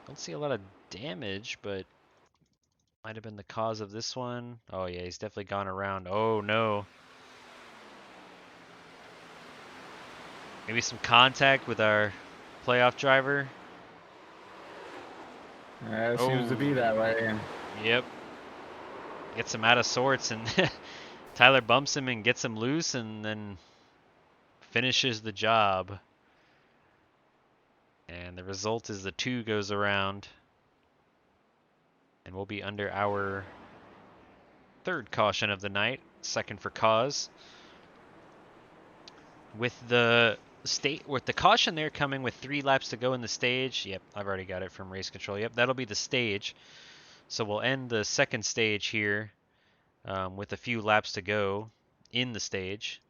Don't see a lot of damage, but might have been the cause of this one. Oh yeah, he's definitely gone around. Oh no. Maybe some contact with our playoff driver. It seems to be that way. Yep. Gets him out of sorts, and Tyler bumps him and gets him loose, and then finishes the job. And the result is the 2 goes around. And we'll be under our 3rd caution of the night, 2nd for cause. With the caution there coming with 3 laps to go in the stage. Yep, I've already got it from race control. Yep, that'll be the stage. So we'll end the 2nd stage here with a few laps to go in the stage.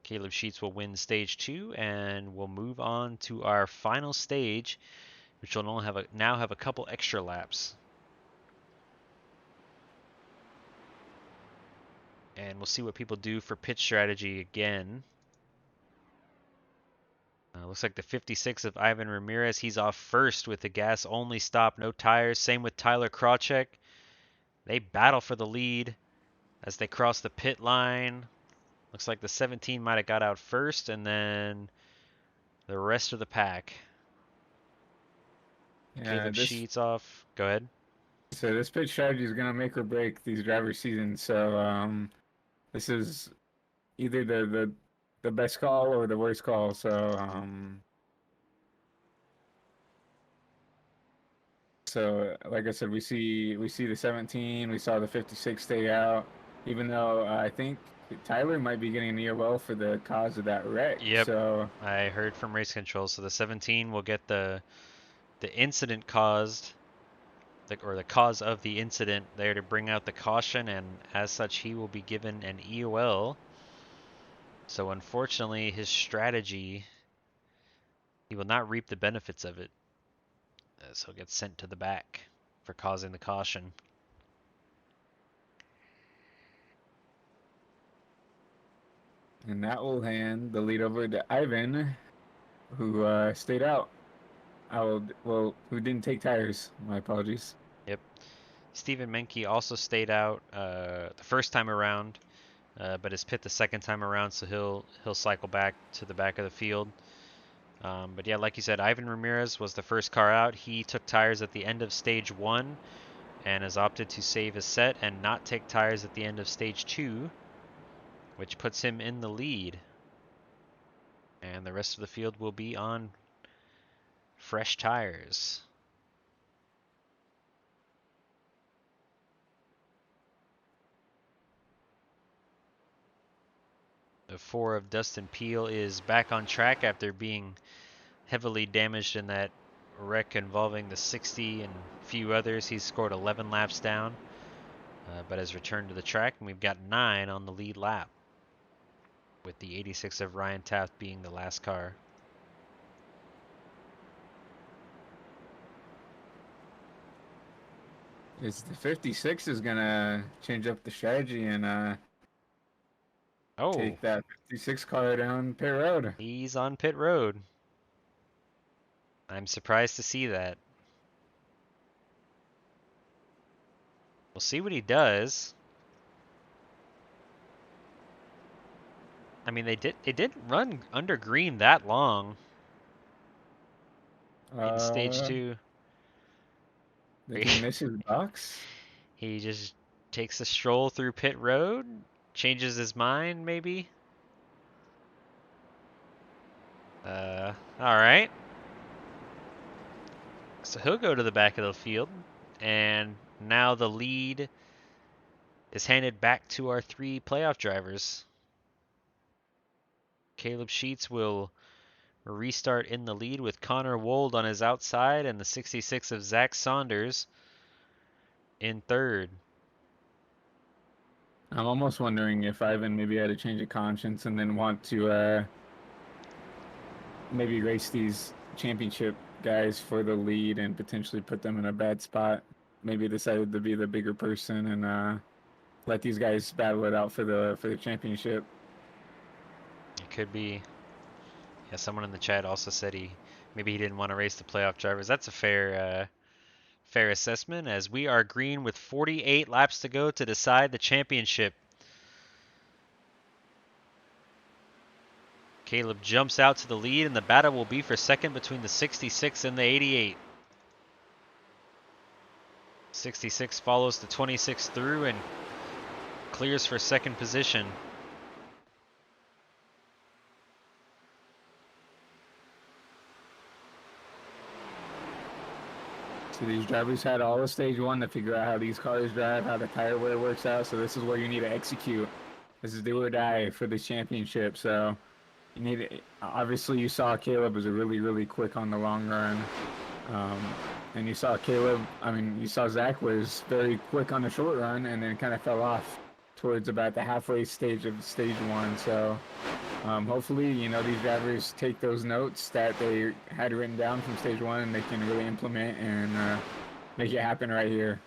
Caleb Sheets will win stage 2, and we'll move on to our final stage, which will now have a couple extra laps. And we'll see what people do for pit strategy again. Looks like the 56 of Ivan Ramirez. He's off first with the gas-only stop, no tires. Same with Tyler Krawczyk. They battle for the lead as they cross the pit line. Looks like the 17 might have got out first, and then the rest of the pack. Yeah, Caleb Sheets off. Go ahead. So this pit strategy is gonna make or break these driver seasons. So this is either the best call or the worst call. So like I said, we see the 17, we saw the 56 stay out, even though I think Tyler might be getting an EOL for the cause of that wreck. Yep. So I heard from race control. So the 17 will get the incident caused, or the cause of the incident there to bring out the caution, and as such he will be given an EOL. So unfortunately his strategy, he will not reap the benefits of it, as he'll get sent to the back for causing the caution. And that will hand the lead over to Ivan, who stayed out. Well, who didn't take tires. My apologies. Yep. Stephen Menke also stayed out the first time around, but is pit the second time around, so he'll cycle back to the back of the field. But yeah, like you said, Ivan Ramirez was the first car out. He took tires at the end of stage 1 and has opted to save his set and not take tires at the end of stage 2, which puts him in the lead. And the rest of the field will be on fresh tires. The 4 of Dustin Peele is back on track after being heavily damaged in that wreck involving the 60 and a few others. He's scored 11 laps down, but has returned to the track, and we've got 9 on the lead lap, with the 86 of Ryan Taft being the last car. It's the 56 is gonna change up the strategy and Oh, take that 56 car down pit road. he's on pit road. I'm surprised to see that. We'll see what he does. I mean, they didn't run under green that long in stage 2. Did he miss his box? He just takes a stroll through pit road, changes his mind, maybe. All right. So he'll go to the back of the field, and now the lead is handed back to our 3 playoff drivers. Caleb Sheets will restart in the lead with Connor Wold on his outside and the 66 of Zack Saunders in third. I'm almost wondering if Ivan maybe had a change of conscience and then want to maybe race these championship guys for the lead and potentially put them in a bad spot. Maybe decided to be the bigger person and let these guys battle it out for the championship. It could be. Yeah, someone in the chat also said maybe he didn't want to race the playoff drivers. That's a fair assessment, as we are green with 48 laps to go to decide the championship. Caleb jumps out to the lead, and the battle will be for second between the 66 and the 88. 66 follows the 26 through and clears for second position. So these drivers had all of stage 1 to figure out how these cars drive, how the tire wear works out. So this is where you need to execute. This is do or die for this championship. So you need to, obviously you saw Caleb was really, really quick on the long run. And you saw you saw Zach was very quick on the short run and then kind of fell off towards about the halfway stage of stage 1. So hopefully, these drivers take those notes that they had written down from stage 1 and they can really implement and make it happen right here.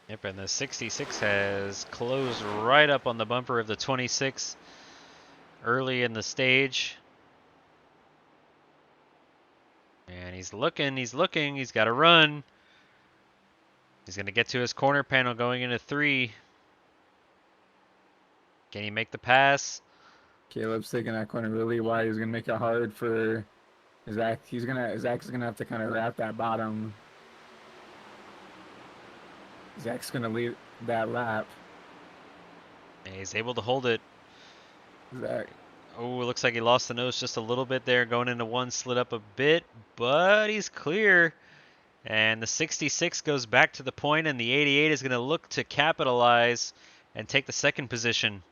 Yep, and the 66 has closed right up on the bumper of the 26 early in the stage. And he's looking, he's got to run. He's going to get to his corner panel going into 3. Can he make the pass? Caleb's taking that corner really wide. He's going to make it hard for Zach. Zach's going to have to kind of wrap that bottom. Zach's going to lead that lap. And he's able to hold it. Zach. Oh, it looks like he lost the nose just a little bit there. Going into 1, slid up a bit, but he's clear. And the 66 goes back to the point, and the 88 is going to look to capitalize and take the second position.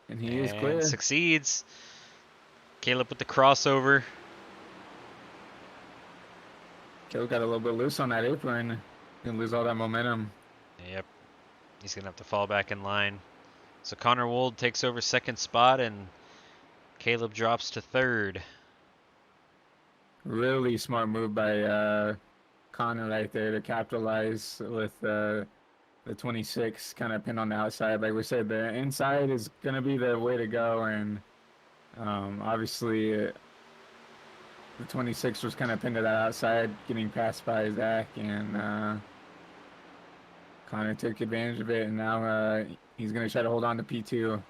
And he is clear. Succeeds. Caleb with the crossover. Caleb got a little bit loose on that apron. Gonna lose all that momentum. Yep. He's going to have to fall back in line. So Connor Wold takes over second spot and Caleb drops to third. Really smart move by Connor right there to capitalize with the 26 kind of pin on the outside. Like we said, the inside is going to be the way to go. And obviously, the 26 was kind of pinned to that outside, getting passed by Zack. And Connor took advantage of it. And now he's going to try to hold on to P2.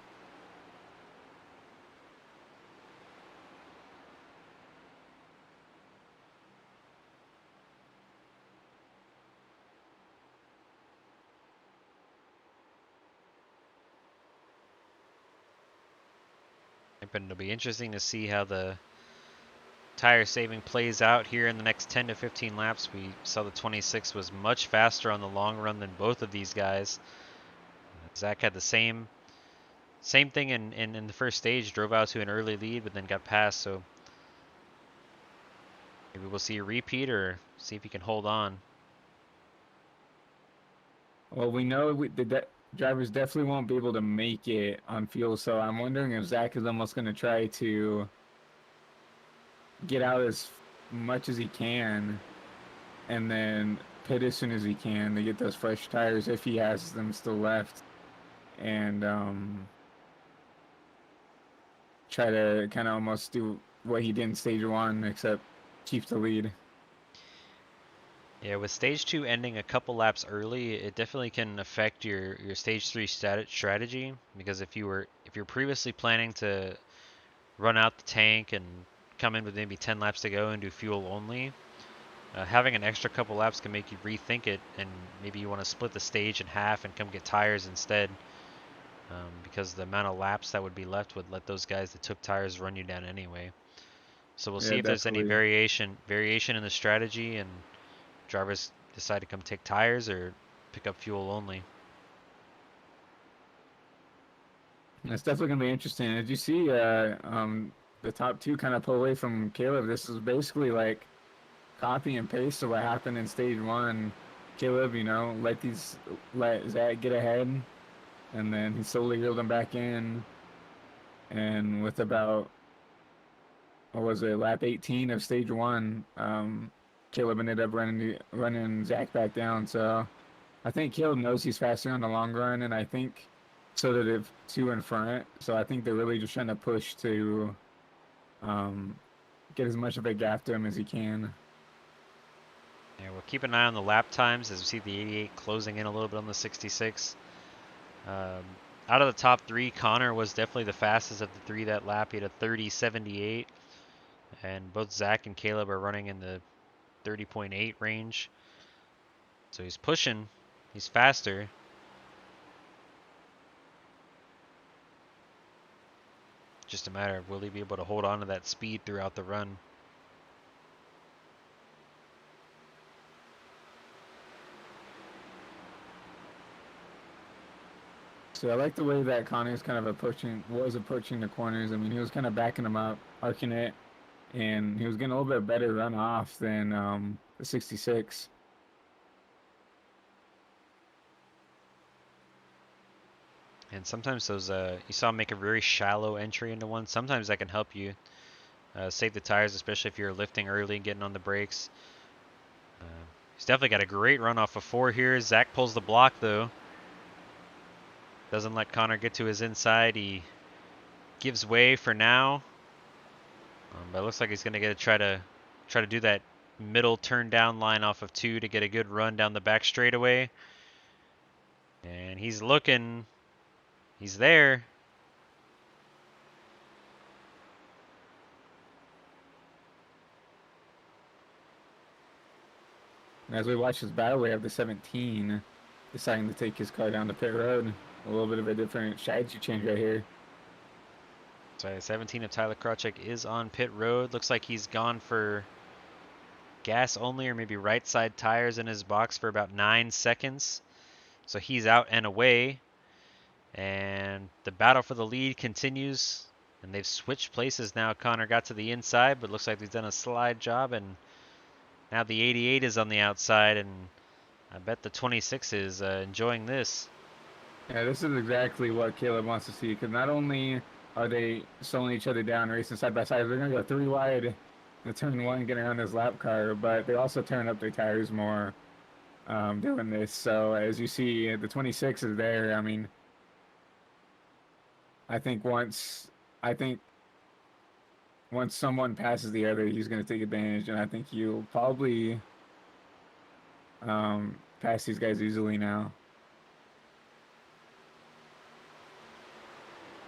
But it'll be interesting to see how the tire saving plays out here in the next 10 to 15 laps. We saw the 26 was much faster on the long run than both of these guys. Zack had the same thing in the first stage, drove out to an early lead, but then got passed. So maybe we'll see a repeat or see if he can hold on. Well, we know the drivers definitely won't be able to make it on fuel, so I'm wondering if Zack is almost going to try to get out as much as he can and then pit as soon as he can to get those fresh tires if he has them still left, and try to kind of almost do what he did in stage 1 except keep the lead. Yeah, with stage 2 ending a couple laps early, it definitely can affect your stage 3 strategy, because if you're previously planning to run out the tank and come in with maybe 10 laps to go and do fuel only, having an extra couple laps can make you rethink it, and maybe you want to split the stage in half and come get tires instead, because the amount of laps that would be left would let those guys that took tires run you down anyway. So we'll Yeah, see if there's any definitely. variation in the strategy, and drivers decide to come take tires or pick up fuel only. It's definitely going to be interesting. Did you see the top 2 kind of pull away from Caleb? This is basically like copy and paste of what happened in stage 1. Caleb, let Zack get ahead, and then he slowly reeled him back in. And with about, what was it, lap 18 of stage 1, Caleb ended up running Zack back down. So I think Caleb knows he's faster on the long run, and I think so that if 2 in front. So I think they're really just trying to push to um, get as much of a gap to him as he can. Yeah, we'll keep an eye on the lap times as we see the 88 closing in a little bit on the 66. Out of the top 3, Connor was definitely the fastest of the 3 that lap. He had a 30.78, and both Zack and Caleb are running in the 30.8 range. So he's pushing. He's faster. Just a matter of will he be able to hold on to that speed throughout the run. So I like the way that Connor's kind of was approaching the corners. I mean, he was kind of backing them up, arcing it, and he was getting a little bit better run off than the 66. And sometimes those, you saw him make a very shallow entry into one. Sometimes that can help you save the tires, especially if you're lifting early and getting on the brakes. He's definitely got a great run off of 4 here. Zack pulls the block though. Doesn't let Connor get to his inside. He gives way for now. But it looks like he's going to try to do that middle turn down line off of 2 to get a good run down the back straightaway. And he's looking. He's there. And as we watch this battle, we have the 17 deciding to take his car down the pit road. A little bit of a different strategy change right here. So 17 of Tyler Krawczyk is on pit road. Looks like he's gone for gas only or maybe right side tires in his box for about 9 seconds. So he's out and away. And the battle for the lead continues. And they've switched places now. Connor got to the inside, but looks like he's done a slide job. And now the 88 is on the outside. And I bet the 26 is enjoying this. Yeah, this is exactly what Caleb wants to see, because not only are they slowing each other down, racing side by side, they're going to go 3 wide in the turn 1, getting on his lap car, but they also turn up their tires more doing this. So as you see, the 26 is there. I mean, I think once I think once someone passes the other, he's going to take advantage, and I think he'll probably pass these guys easily now.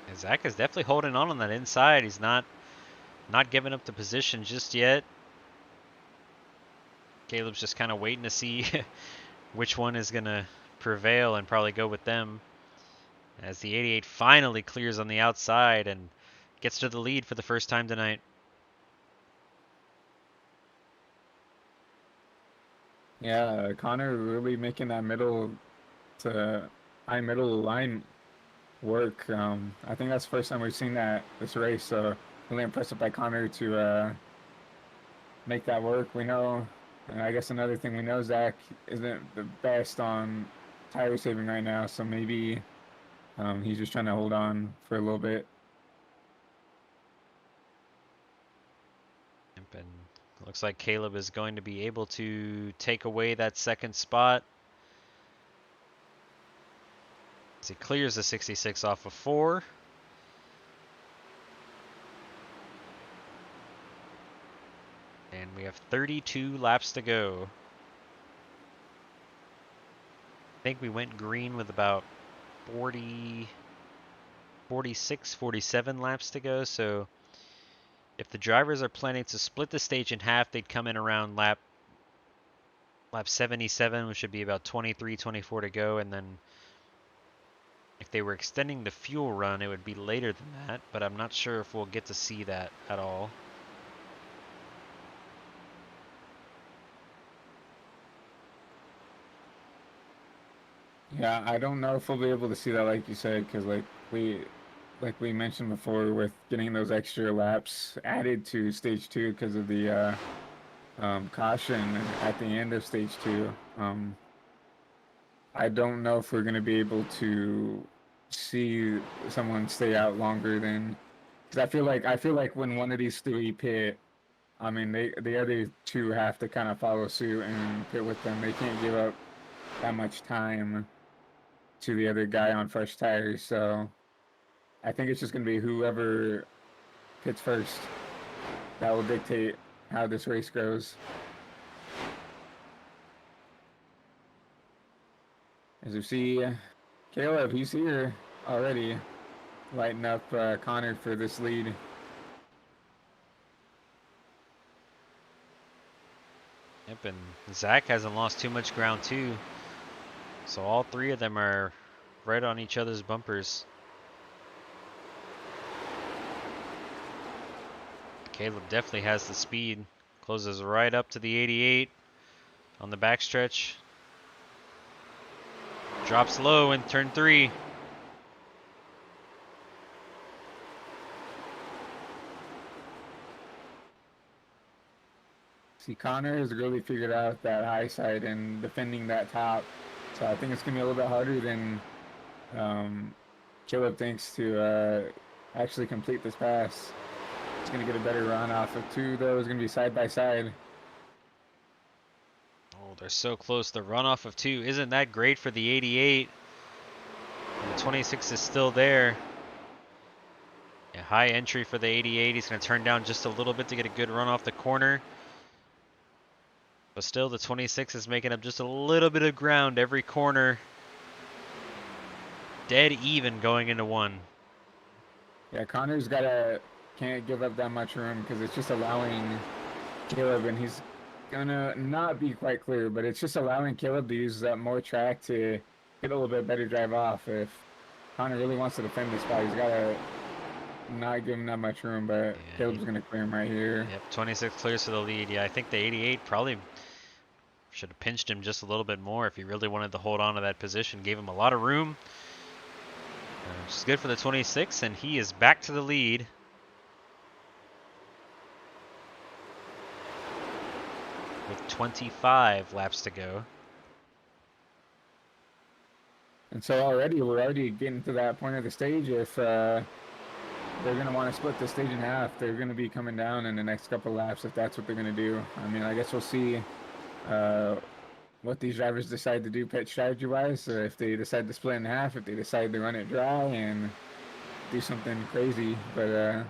And Zack is definitely holding on that inside. He's not giving up the position just yet. Caleb's just kind of waiting to see which one is going to prevail and probably go with them. As the 88 finally clears on the outside and gets to the lead for the first time tonight. Yeah, Connor really making that middle to high middle line work. I think that's the first time we've seen that this race. So really impressive by Connor to make that work. We know, and I guess another thing we know, Zach isn't the best on tire saving right now. So maybe he's just trying to hold on for a little bit. And looks like Caleb is going to be able to take away that second spot. As he clears the 66 off of 4. And we have 32 laps to go. I think we went green with about 46, 47 laps to go. So if the drivers are planning to split the stage in half, they'd come in around lap 77, which should be about 23, 24 to go. And then if they were extending the fuel run, it would be later than that. But I'm not sure if we'll get to see that at all. Yeah, I don't know if we'll be able to see that, like you said, because like we mentioned before, with getting those extra laps added to stage 2 because of the caution at the end of stage 2. I don't know if we're going to be able to see someone stay out longer than, because I feel like when one of these 3 pit, I mean the other 2 have to kind of follow suit and pit with them. They can't give up that much time to the other guy on fresh tires. So I think it's just going to be whoever pits first that will dictate how this race goes. As you see, Caleb, he's here already, lighting up Connor for this lead. Yep, and Zack hasn't lost too much ground too. So all 3 of them are right on each other's bumpers. Caleb definitely has the speed. Closes right up to the 88 on the backstretch. Drops low in turn 3. See, Connor has really figured out that high side and defending that top. So I think it's going to be a little bit harder than Caleb thinks to actually complete this pass. It's going to get a better run off of 2, though. It's going to be side by side. Oh, they're so close. The runoff of 2 isn't that great for the 88. And the 26 is still there. A high entry for the 88. He's going to turn down just a little bit to get a good run off the corner. But still, the 26 is making up just a little bit of ground every corner. Dead even going into 1. Yeah, Connor's can't give up that much room because it's just allowing Caleb, and he's gonna not be quite clear, but it's just allowing Caleb to use that more track to get a little bit better drive off. If Connor really wants to defend this spot, he's gotta not give him that much room, but Yeah, Caleb's gonna clear him right here. Yep, 26 clears for the lead. Yeah, I think the 88 probably should have pinched him just a little bit more if he really wanted to hold on to that position. Gave him a lot of room. Which is good for the 26, and he is back to the lead. With 25 laps to go. And so we're already getting to that point of the stage. If they're going to want to split the stage in half, they're going to be coming down in the next couple laps if that's what they're going to do. I mean, I guess we'll see what these drivers decide to do pit strategy-wise. If they decide to split in half, if they decide to run it dry and do something crazy. But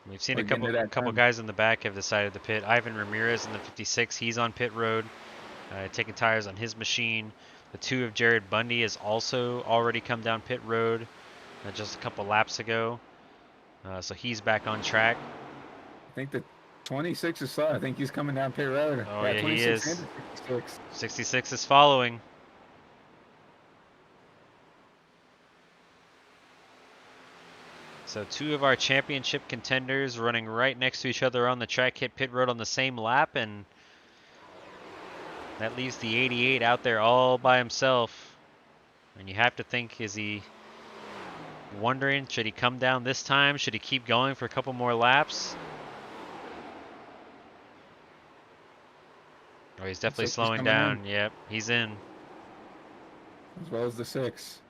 We've seen we're a getting to that couple time. guys in the back have decided to pit. Ivan Ramirez in the 56, he's on pit road, taking tires on his machine. The 2 of Jared Bundy has also already come down pit road just a couple laps ago. So he's back on track. I think the 26 is slow. I think he's coming down pit road. Oh yeah, he 26 is. and 56. 66 is following. So 2 of our championship contenders running right next to each other on the track hit pit road on the same lap, and that leaves the 88 out there all by himself. And you have to think, is he wondering, should he come down this time? Should he keep going for a couple more laps? Oh, he's definitely Six is slowing coming down. Yep, he's in. as well as the 6.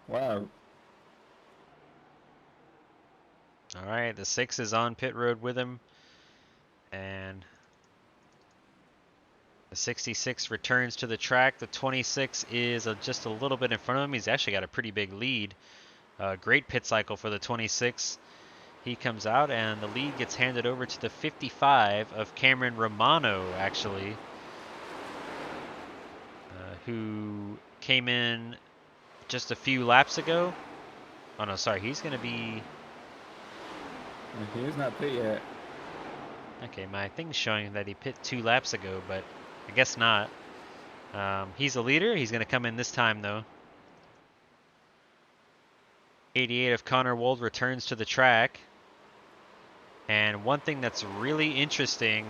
Wow. All right, the 6 is on pit road with him. And the 66 returns to the track. The 26 is just a little bit in front of him. He's actually got a pretty big lead. Great pit cycle for the 26. He comes out, and the lead gets handed over to the 55 of Cameron Romano, actually, who came in just a few laps ago. Oh, no, sorry. He's going to be... He is not pit yet. Okay, my thing's showing that he pit 2 laps ago, but I guess not. He's a leader. He's going to come in this time, though. 88 of Connor Wold returns to the track. And one thing that's really interesting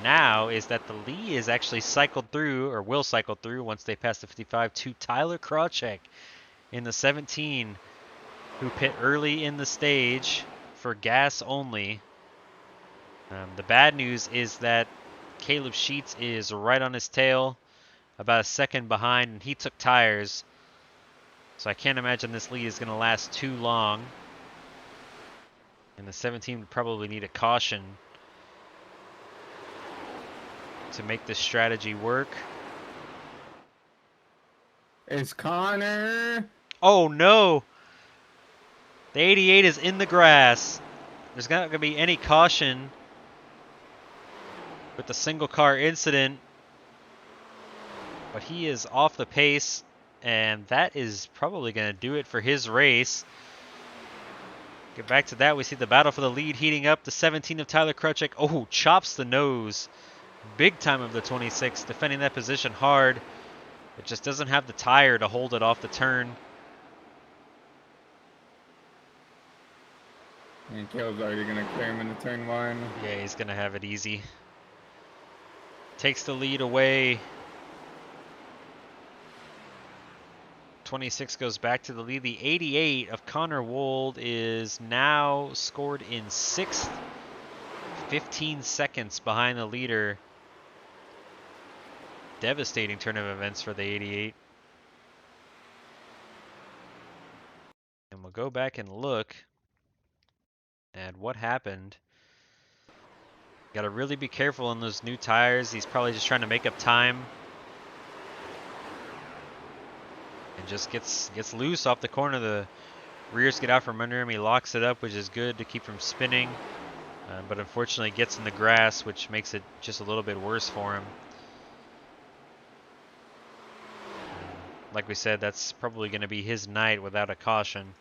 now is that the lead is actually cycled through, or will cycle through once they pass the 55, to Tyler Krawcheck in the 17, who pit early in the stage for gas only. The bad news is that Caleb Sheets is right on his tail, about a second behind, and he took tires. So I can't imagine this lead is going to last too long. And the 17 would probably need a caution to make this strategy work. It's Connor. Oh no! The 88 is in the grass. There's not going to be any caution with the single car incident. But he is off the pace, and that is probably going to do it for his race. Get back to that. We see the battle for the lead heating up. The 17 of Tyler Krawcheck. Oh, chops the nose. Big time of the 26, defending that position hard. It just doesn't have the tire to hold it off the turn. And Caleb's already going to clear him into turn 1. Yeah, he's going to have it easy. Takes the lead away. 26 goes back to the lead. The 88 of Connor Wold is now scored in 6th. 15 seconds behind the leader. Devastating turn of events for the 88. And we'll go back and look at what happened. Got to really be careful on those new tires. He's probably just trying to make up time. And just gets loose off the corner. The rears get out from under him. He locks it up, which is good to keep from spinning. But unfortunately gets in the grass, which makes it just a little bit worse for him. Like we said, that's probably going to be his night without a caution.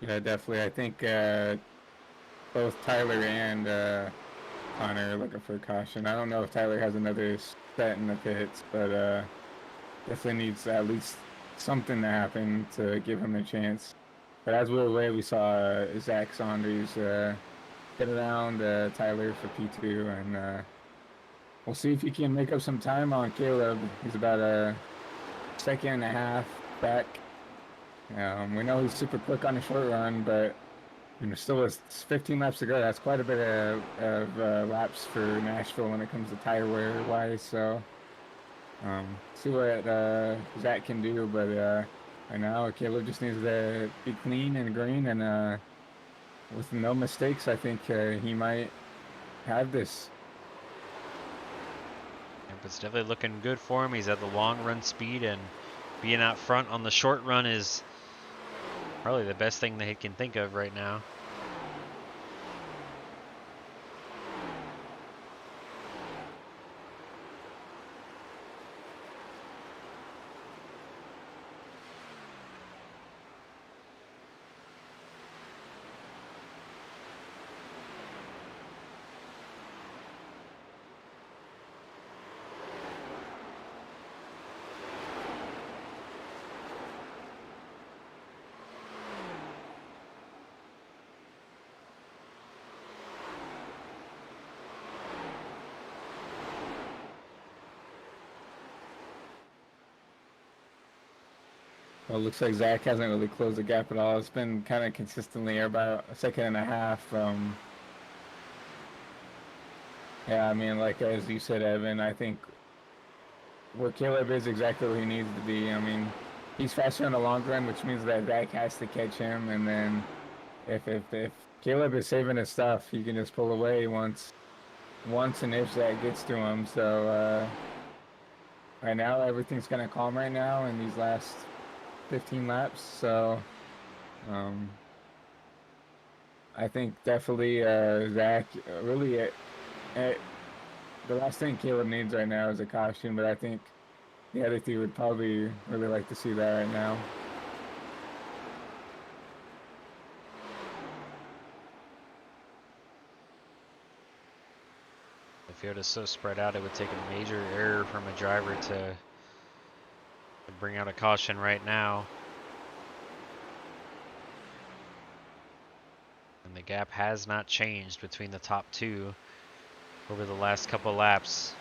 Yeah, definitely. I think both Tyler and Connor are looking for a caution. I don't know if Tyler has another set in the pits, but definitely needs at least something to happen to give him a chance. But as we were away, we saw Zack Saunders get around Tyler for P2, and we'll see if he can make up some time on Caleb. He's about a second and a half back. We know he's super quick on the short run, but still with 15 laps to go, that's quite a bit of laps for Nashville when it comes to tire wear wise. So See what Zach can do, but right now Caleb just needs to be clean and green, and with no mistakes, I think he might have this. Yep, it's definitely looking good for him. He's at the long run speed, and being out front on the short run is probably the best thing that he can think of right now. Well, it looks like Zach hasn't really closed the gap at all. It's been kind of consistently about a second and a half. Yeah, I mean, like as you said, Evan, I think where Caleb is exactly where he needs to be. I mean, he's faster on the long run, which means that Zach has to catch him, and then if Caleb is saving his stuff, he can just pull away once and if Zach gets to him. So right now, everything's kind of calm right now in these last 15 laps. So I think definitely Zach really the last thing Caleb needs right now is a caution, but I think the other two would probably really like to see that right now. The field is so spread out, it would take a major error from a driver to bring out a caution right now. And the gap has not changed between the top two over the last couple laps.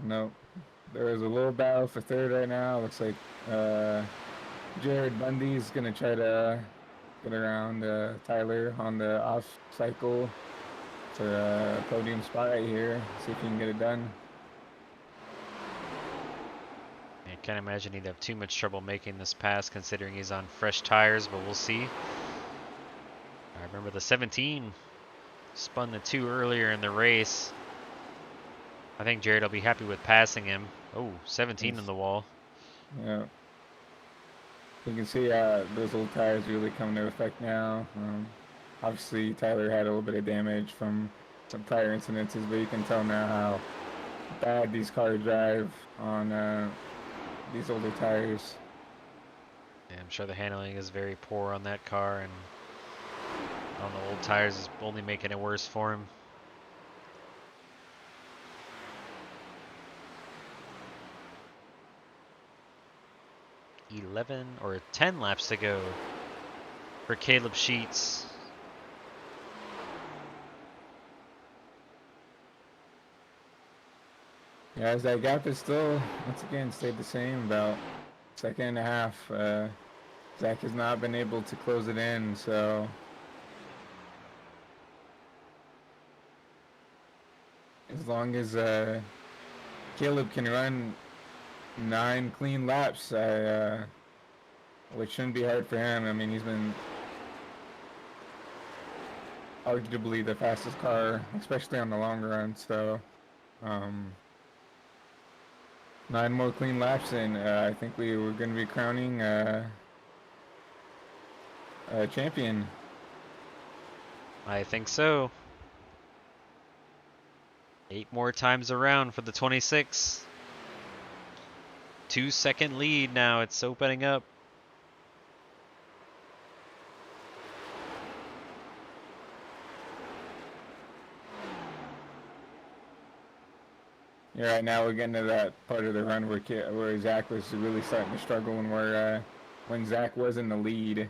No, there is a little battle for third right now. Looks like Jared Bundy's gonna try to get around Tyler on the off cycle for a podium spot right here. See if he can get it done. I can't imagine he'd have too much trouble making this pass considering he's on fresh tires, but we'll see. I remember the 17 spun the 2 earlier in the race. I think Jared will be happy with passing him. Oh, 17 in the wall. Yeah. You can see those old tires really come into effect now. Obviously, Tyler had a little bit of damage from some prior incidences, but you can tell now how bad these cars drive on these older tires. Yeah, I'm sure the handling is very poor on that car, and on the old tires is only making it worse for him. Or 10 laps to go for Caleb Sheets. Yeah, as that gap is still, once again, stayed the same, about second and a half. Zach has not been able to close it in, so as long as Caleb can run 9 clean laps, which shouldn't be hard for him. I mean, he's been arguably the fastest car, especially on the long run. So 9 more clean laps, and I think we were going to be crowning a champion. I think so. 8 more times around for the 26. 2-second lead now. It's opening up. Yeah, right now we're getting to that part of the run where Zach was really starting to struggle, and where when Zach was in the lead,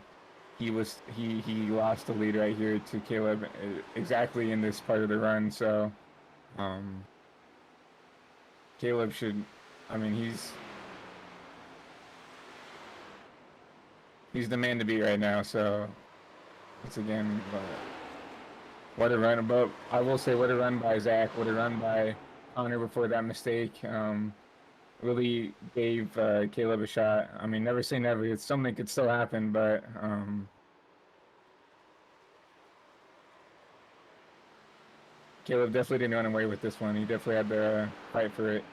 he lost the lead right here to Caleb exactly in this part of the run. So Caleb should, I mean, he's the man to beat right now. So once again, what a run! But I will say, what a run by Zach! What a run by Connor before that mistake. Really gave Caleb a shot. I mean, never say never. It's something could still happen, but Caleb definitely didn't run away with this one. He definitely had to fight for it.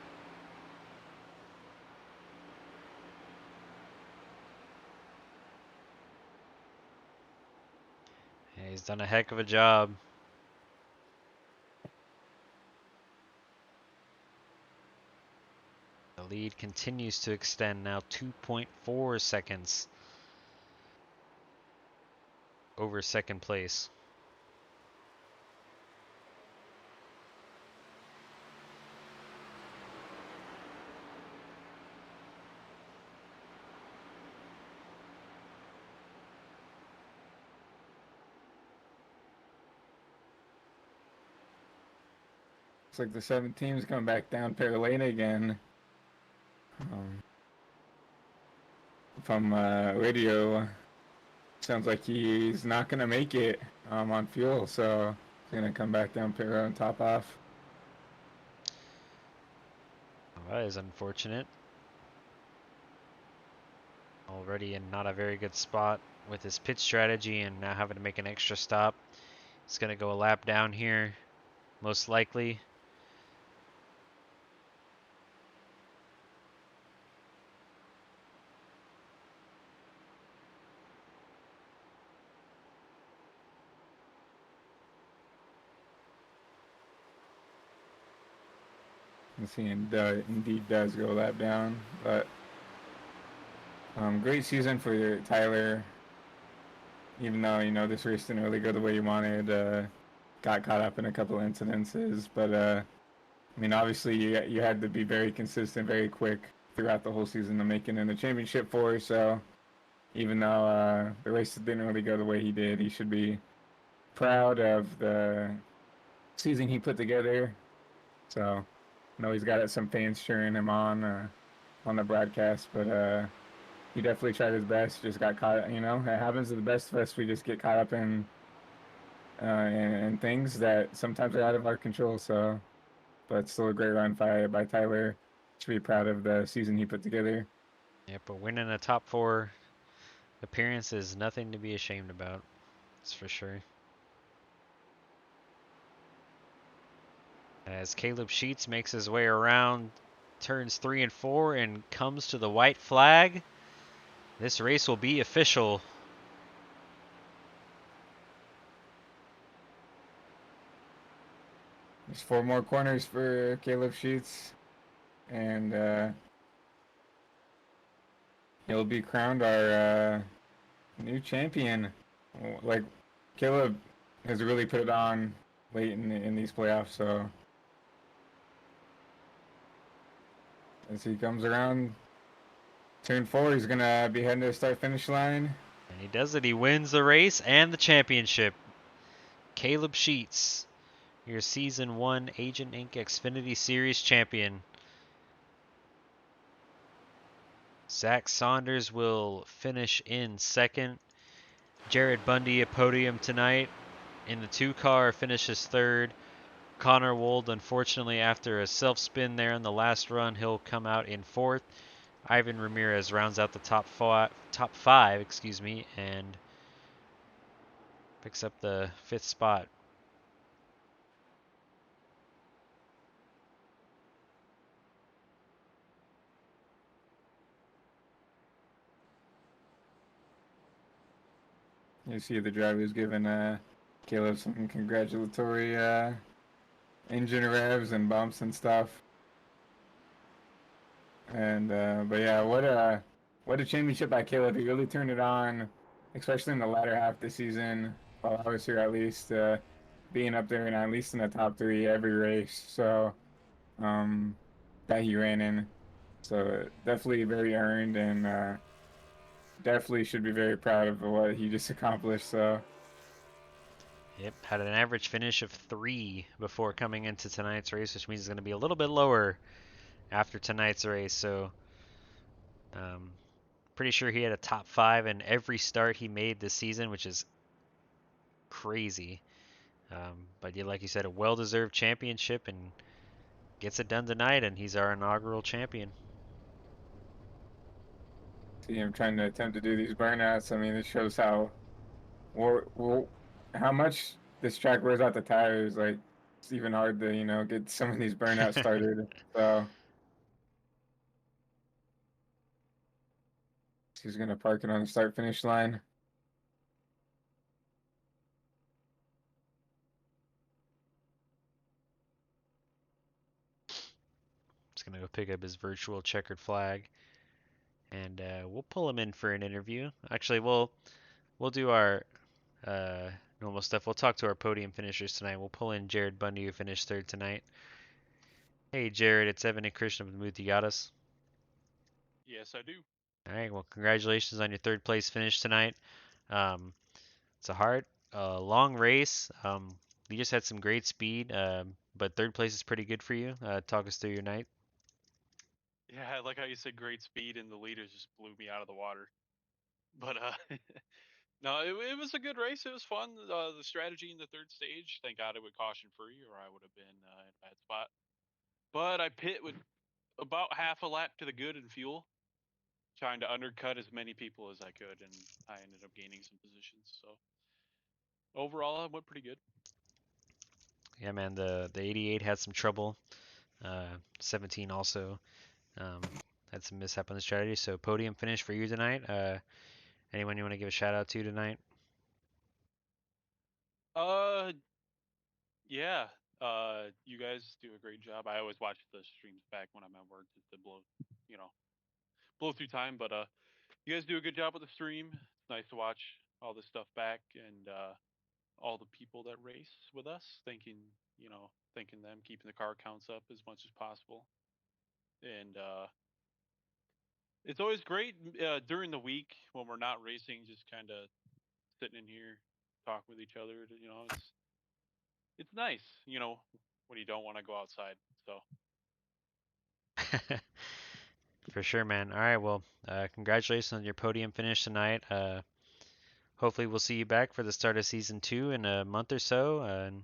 Yeah, he's done a heck of a job. The lead continues to extend now 2.4 seconds over second place. Looks like the 7 teams coming back down Pear Lane again. From radio, sounds like he's not gonna make it on fuel, so he's gonna come back down pit road and top off. Well, that is unfortunate. Already in not a very good spot with his pit strategy and now having to make an extra stop. He's gonna go a lap down here, most likely. Let's see, indeed does go a lap down, but great season for Tyler. Even though this race didn't really go the way you wanted, got caught up in a couple incidences, but I mean, obviously you had to be very consistent, very quick throughout the whole season to make it in the championship for. So even though the race didn't really go the way he did, he should be proud of the season he put together. So I know he's got some fans cheering him on the broadcast, but he definitely tried his best. Just got caught. It happens to the best of us. We just get caught up in things that sometimes are out of our control. So, but still a great run by Tyler. Should be proud of the season he put together. Yeah, but winning a top 4 appearance is nothing to be ashamed about. That's for sure. As Caleb Sheets makes his way around turns 3 and 4 and comes to the white flag, this race will be official. There's 4 more corners for Caleb Sheets, and he'll be crowned our new champion. Like, Caleb has really put it on late in these playoffs, so as he comes around turn 4, he's gonna be heading to the start-finish line. And he does it. He wins the race and the championship. Caleb Sheets, your Season 1 Agent Inc. Xfinity Series champion. Zack Saunders will finish in second. Jared Bundy, a podium tonight. In the 2-car, finishes third. Connor Wold, unfortunately, after a self-spin there in the last run, he'll come out in fourth. Ivan Ramirez rounds out the top five, and picks up the 5th spot. You see the drivers giving Caleb some congratulatory engine revs and bumps and stuff. And but yeah, what a championship by Caleb. He really turned it on, especially in the latter half of the season. While I was here, at least being up there and at least in the top 3 every race. So that he ran in. So definitely very earned, and definitely should be very proud of what he just accomplished. So. Yep, had an average finish of 3 before coming into tonight's race, which means it's going to be a little bit lower after tonight's race. So, pretty sure he had a top 5 in every start he made this season, which is crazy. But yeah, like you said, a well-deserved championship, and gets it done tonight, and he's our inaugural champion. See him trying to attempt to do these burnouts. I mean, this shows how much this track wears out the tires. Like, it's even hard to, get some of these burnouts started. So he's gonna park it on the start finish line. Just gonna go pick up his virtual checkered flag, and we'll pull him in for an interview. Actually, we'll do our uh, normal stuff. We'll talk to our podium finishers tonight. We'll pull in Jared Bundy, who finished third tonight. Hey, Jared, it's Evan and Christian with Mood. You got us? Yes, I do. All right. Well, congratulations on your third place finish tonight. Um, it's a hard, long race. You just had some great speed, but third place is pretty good for you. Talk us through your night. Yeah, I like how you said great speed, and the leaders just blew me out of the water. But no, it was a good race. It was fun. The strategy in the third stage. Thank God it was caution free, or I would have been in a bad spot. But I pit with about half a lap to the good in fuel, trying to undercut as many people as I could, and I ended up gaining some positions. So overall, it went pretty good. Yeah, man. The 88 had some trouble. 17 also had some mishap on the strategy. So podium finish for you tonight. Anyone you want to give a shout out to tonight? Uh, yeah. You guys do a great job. I always watch the streams back when I'm at work just to you know, blow through time. But you guys do a good job with the stream. It's nice to watch all this stuff back and all the people that race with us, thanking them, keeping the car counts up as much as possible. And it's always great during the week when we're not racing, just kind of sitting in here, talk with each other. It's nice, when you don't want to go outside. So For sure, man. All right, well, congratulations on your podium finish tonight. Hopefully, we'll see you back for the start of season 2 in a month or so, and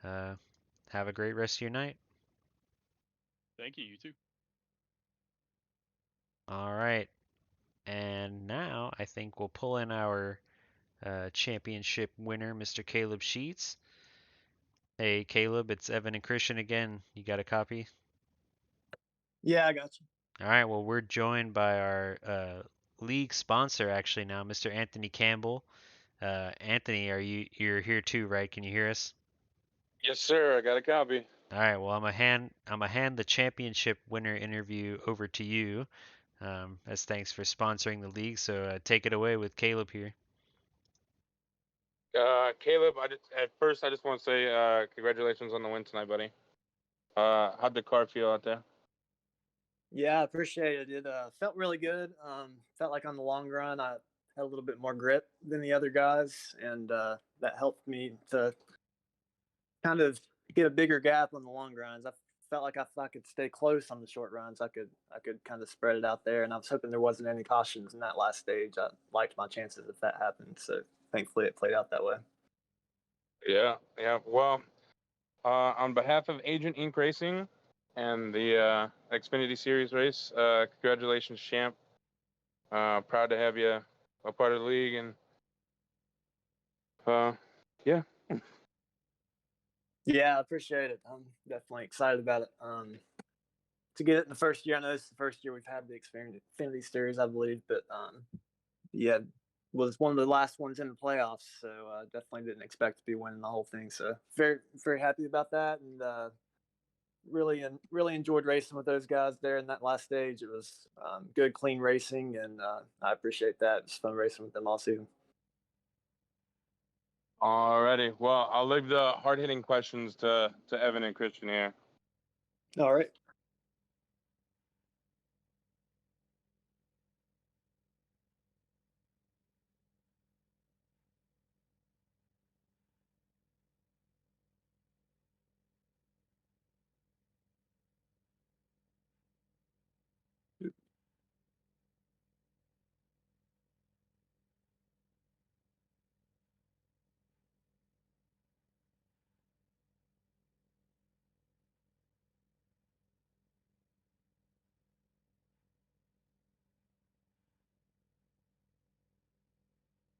uh, have a great rest of your night. thank you, you too. All right, and now I think we'll pull in our championship winner, Mr. Caleb Sheets. Hey, Caleb, it's Evan and Christian again. You got a copy? Yeah, I got you. All right, well, we're joined by our league sponsor actually now, Mr. Anthony Campbell. Anthony, you're here too, right? Can you hear us? Yes, sir. I got a copy. All right, well, I'm gonna hand the championship winner interview over to you, as thanks for sponsoring the league. So take it away with Caleb here. Caleb, I just want to say congratulations on the win tonight, buddy. How'd the car feel out there? Yeah, I appreciate it. It felt really good. Felt like on the long run, I had a little bit more grip than the other guys, and that helped me to kind of get a bigger gap on the long runs. I felt like if I could stay close on the short runs, I could kind of spread it out there. And I was hoping there wasn't any cautions in that last stage. I liked my chances if that happened. So thankfully, it played out that way. Yeah, yeah. Well, on behalf of Agent Inc. Racing and the Xfinity Series race, congratulations, champ. Proud to have you a part of the league, and yeah. Yeah, I appreciate it. I'm definitely excited about it. To get it in the first year, I know this is the first year we've had the Xfinity Series, I believe, but yeah, was one of the last ones in the playoffs, so definitely didn't expect to be winning the whole thing. So very, very happy about that, and really enjoyed racing with those guys there in that last stage. It was good, clean racing, and I appreciate that. It's fun racing with them all season. Alrighty. Well, I'll leave the hard-hitting questions to Evan and Christian here. All right.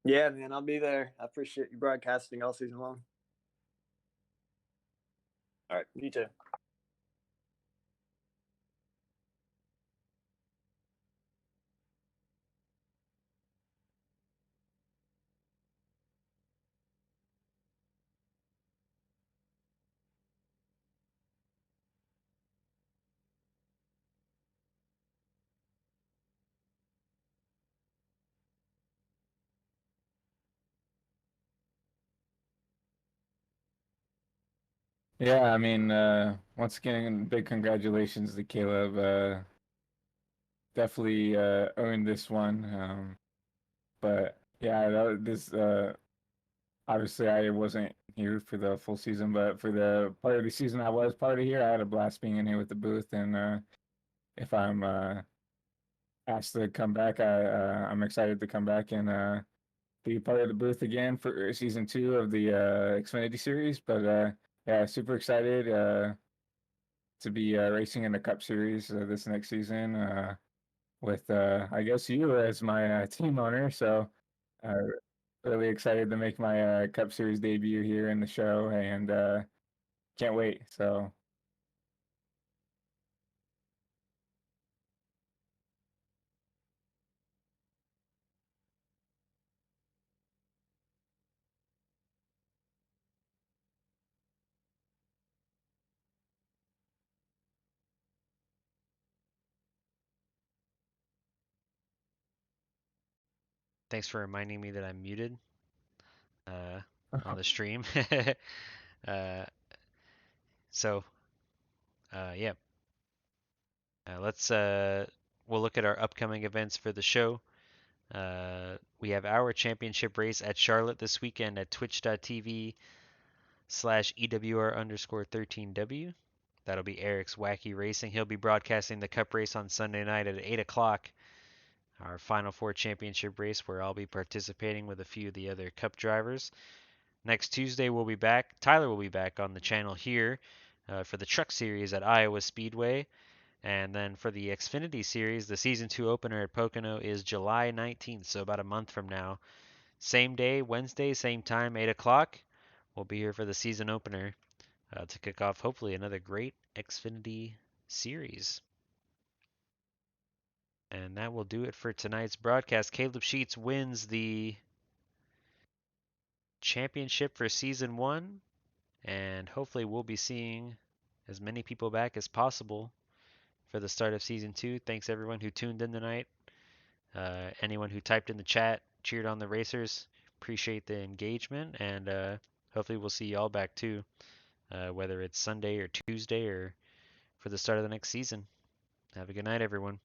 Yeah, man, I'll be there. I appreciate you broadcasting all season long. All right, you too. Yeah, I mean, once again, big congratulations to Caleb. Definitely earned this one. But yeah, this obviously I wasn't here for the full season, but for the part of the season I was part of here, I had a blast being in here with the booth. And if I'm asked to come back, I'm excited to come back and be part of the booth again for season 2 of the Xfinity series. But yeah, super excited to be racing in the Cup Series this next season with I guess you as my team owner. So uh, really excited to make my Cup Series debut here in the show, and can't wait. So Thanks for reminding me that I'm muted uh, on the stream. uh, so, yeah, let's we'll look at our upcoming events for the show. We have our championship race at Charlotte this weekend at twitch.tv/EWR_13W. That'll be Eric's Wacky Racing. He'll be broadcasting the Cup race on Sunday night at 8 o'clock. Our Final Four championship race, where I'll be participating with a few of the other Cup drivers. Next Tuesday, we'll be back. Tyler will be back on the channel here for the Truck Series at Iowa Speedway. And then for the Xfinity Series, the Season 2 opener at Pocono is July 19th, so about a month from now. Same day, Wednesday, same time, 8 o'clock. We'll be here for the season opener to kick off, hopefully, another great Xfinity Series. And that will do it for tonight's broadcast. Caleb Sheets wins the championship for Season 1. And hopefully we'll be seeing as many people back as possible for the start of Season 2. Thanks everyone who tuned in tonight. Anyone who typed in the chat, cheered on the racers. Appreciate the engagement. And hopefully we'll see you all back too. Whether it's Sunday or Tuesday or for the start of the next season. Have a good night, everyone.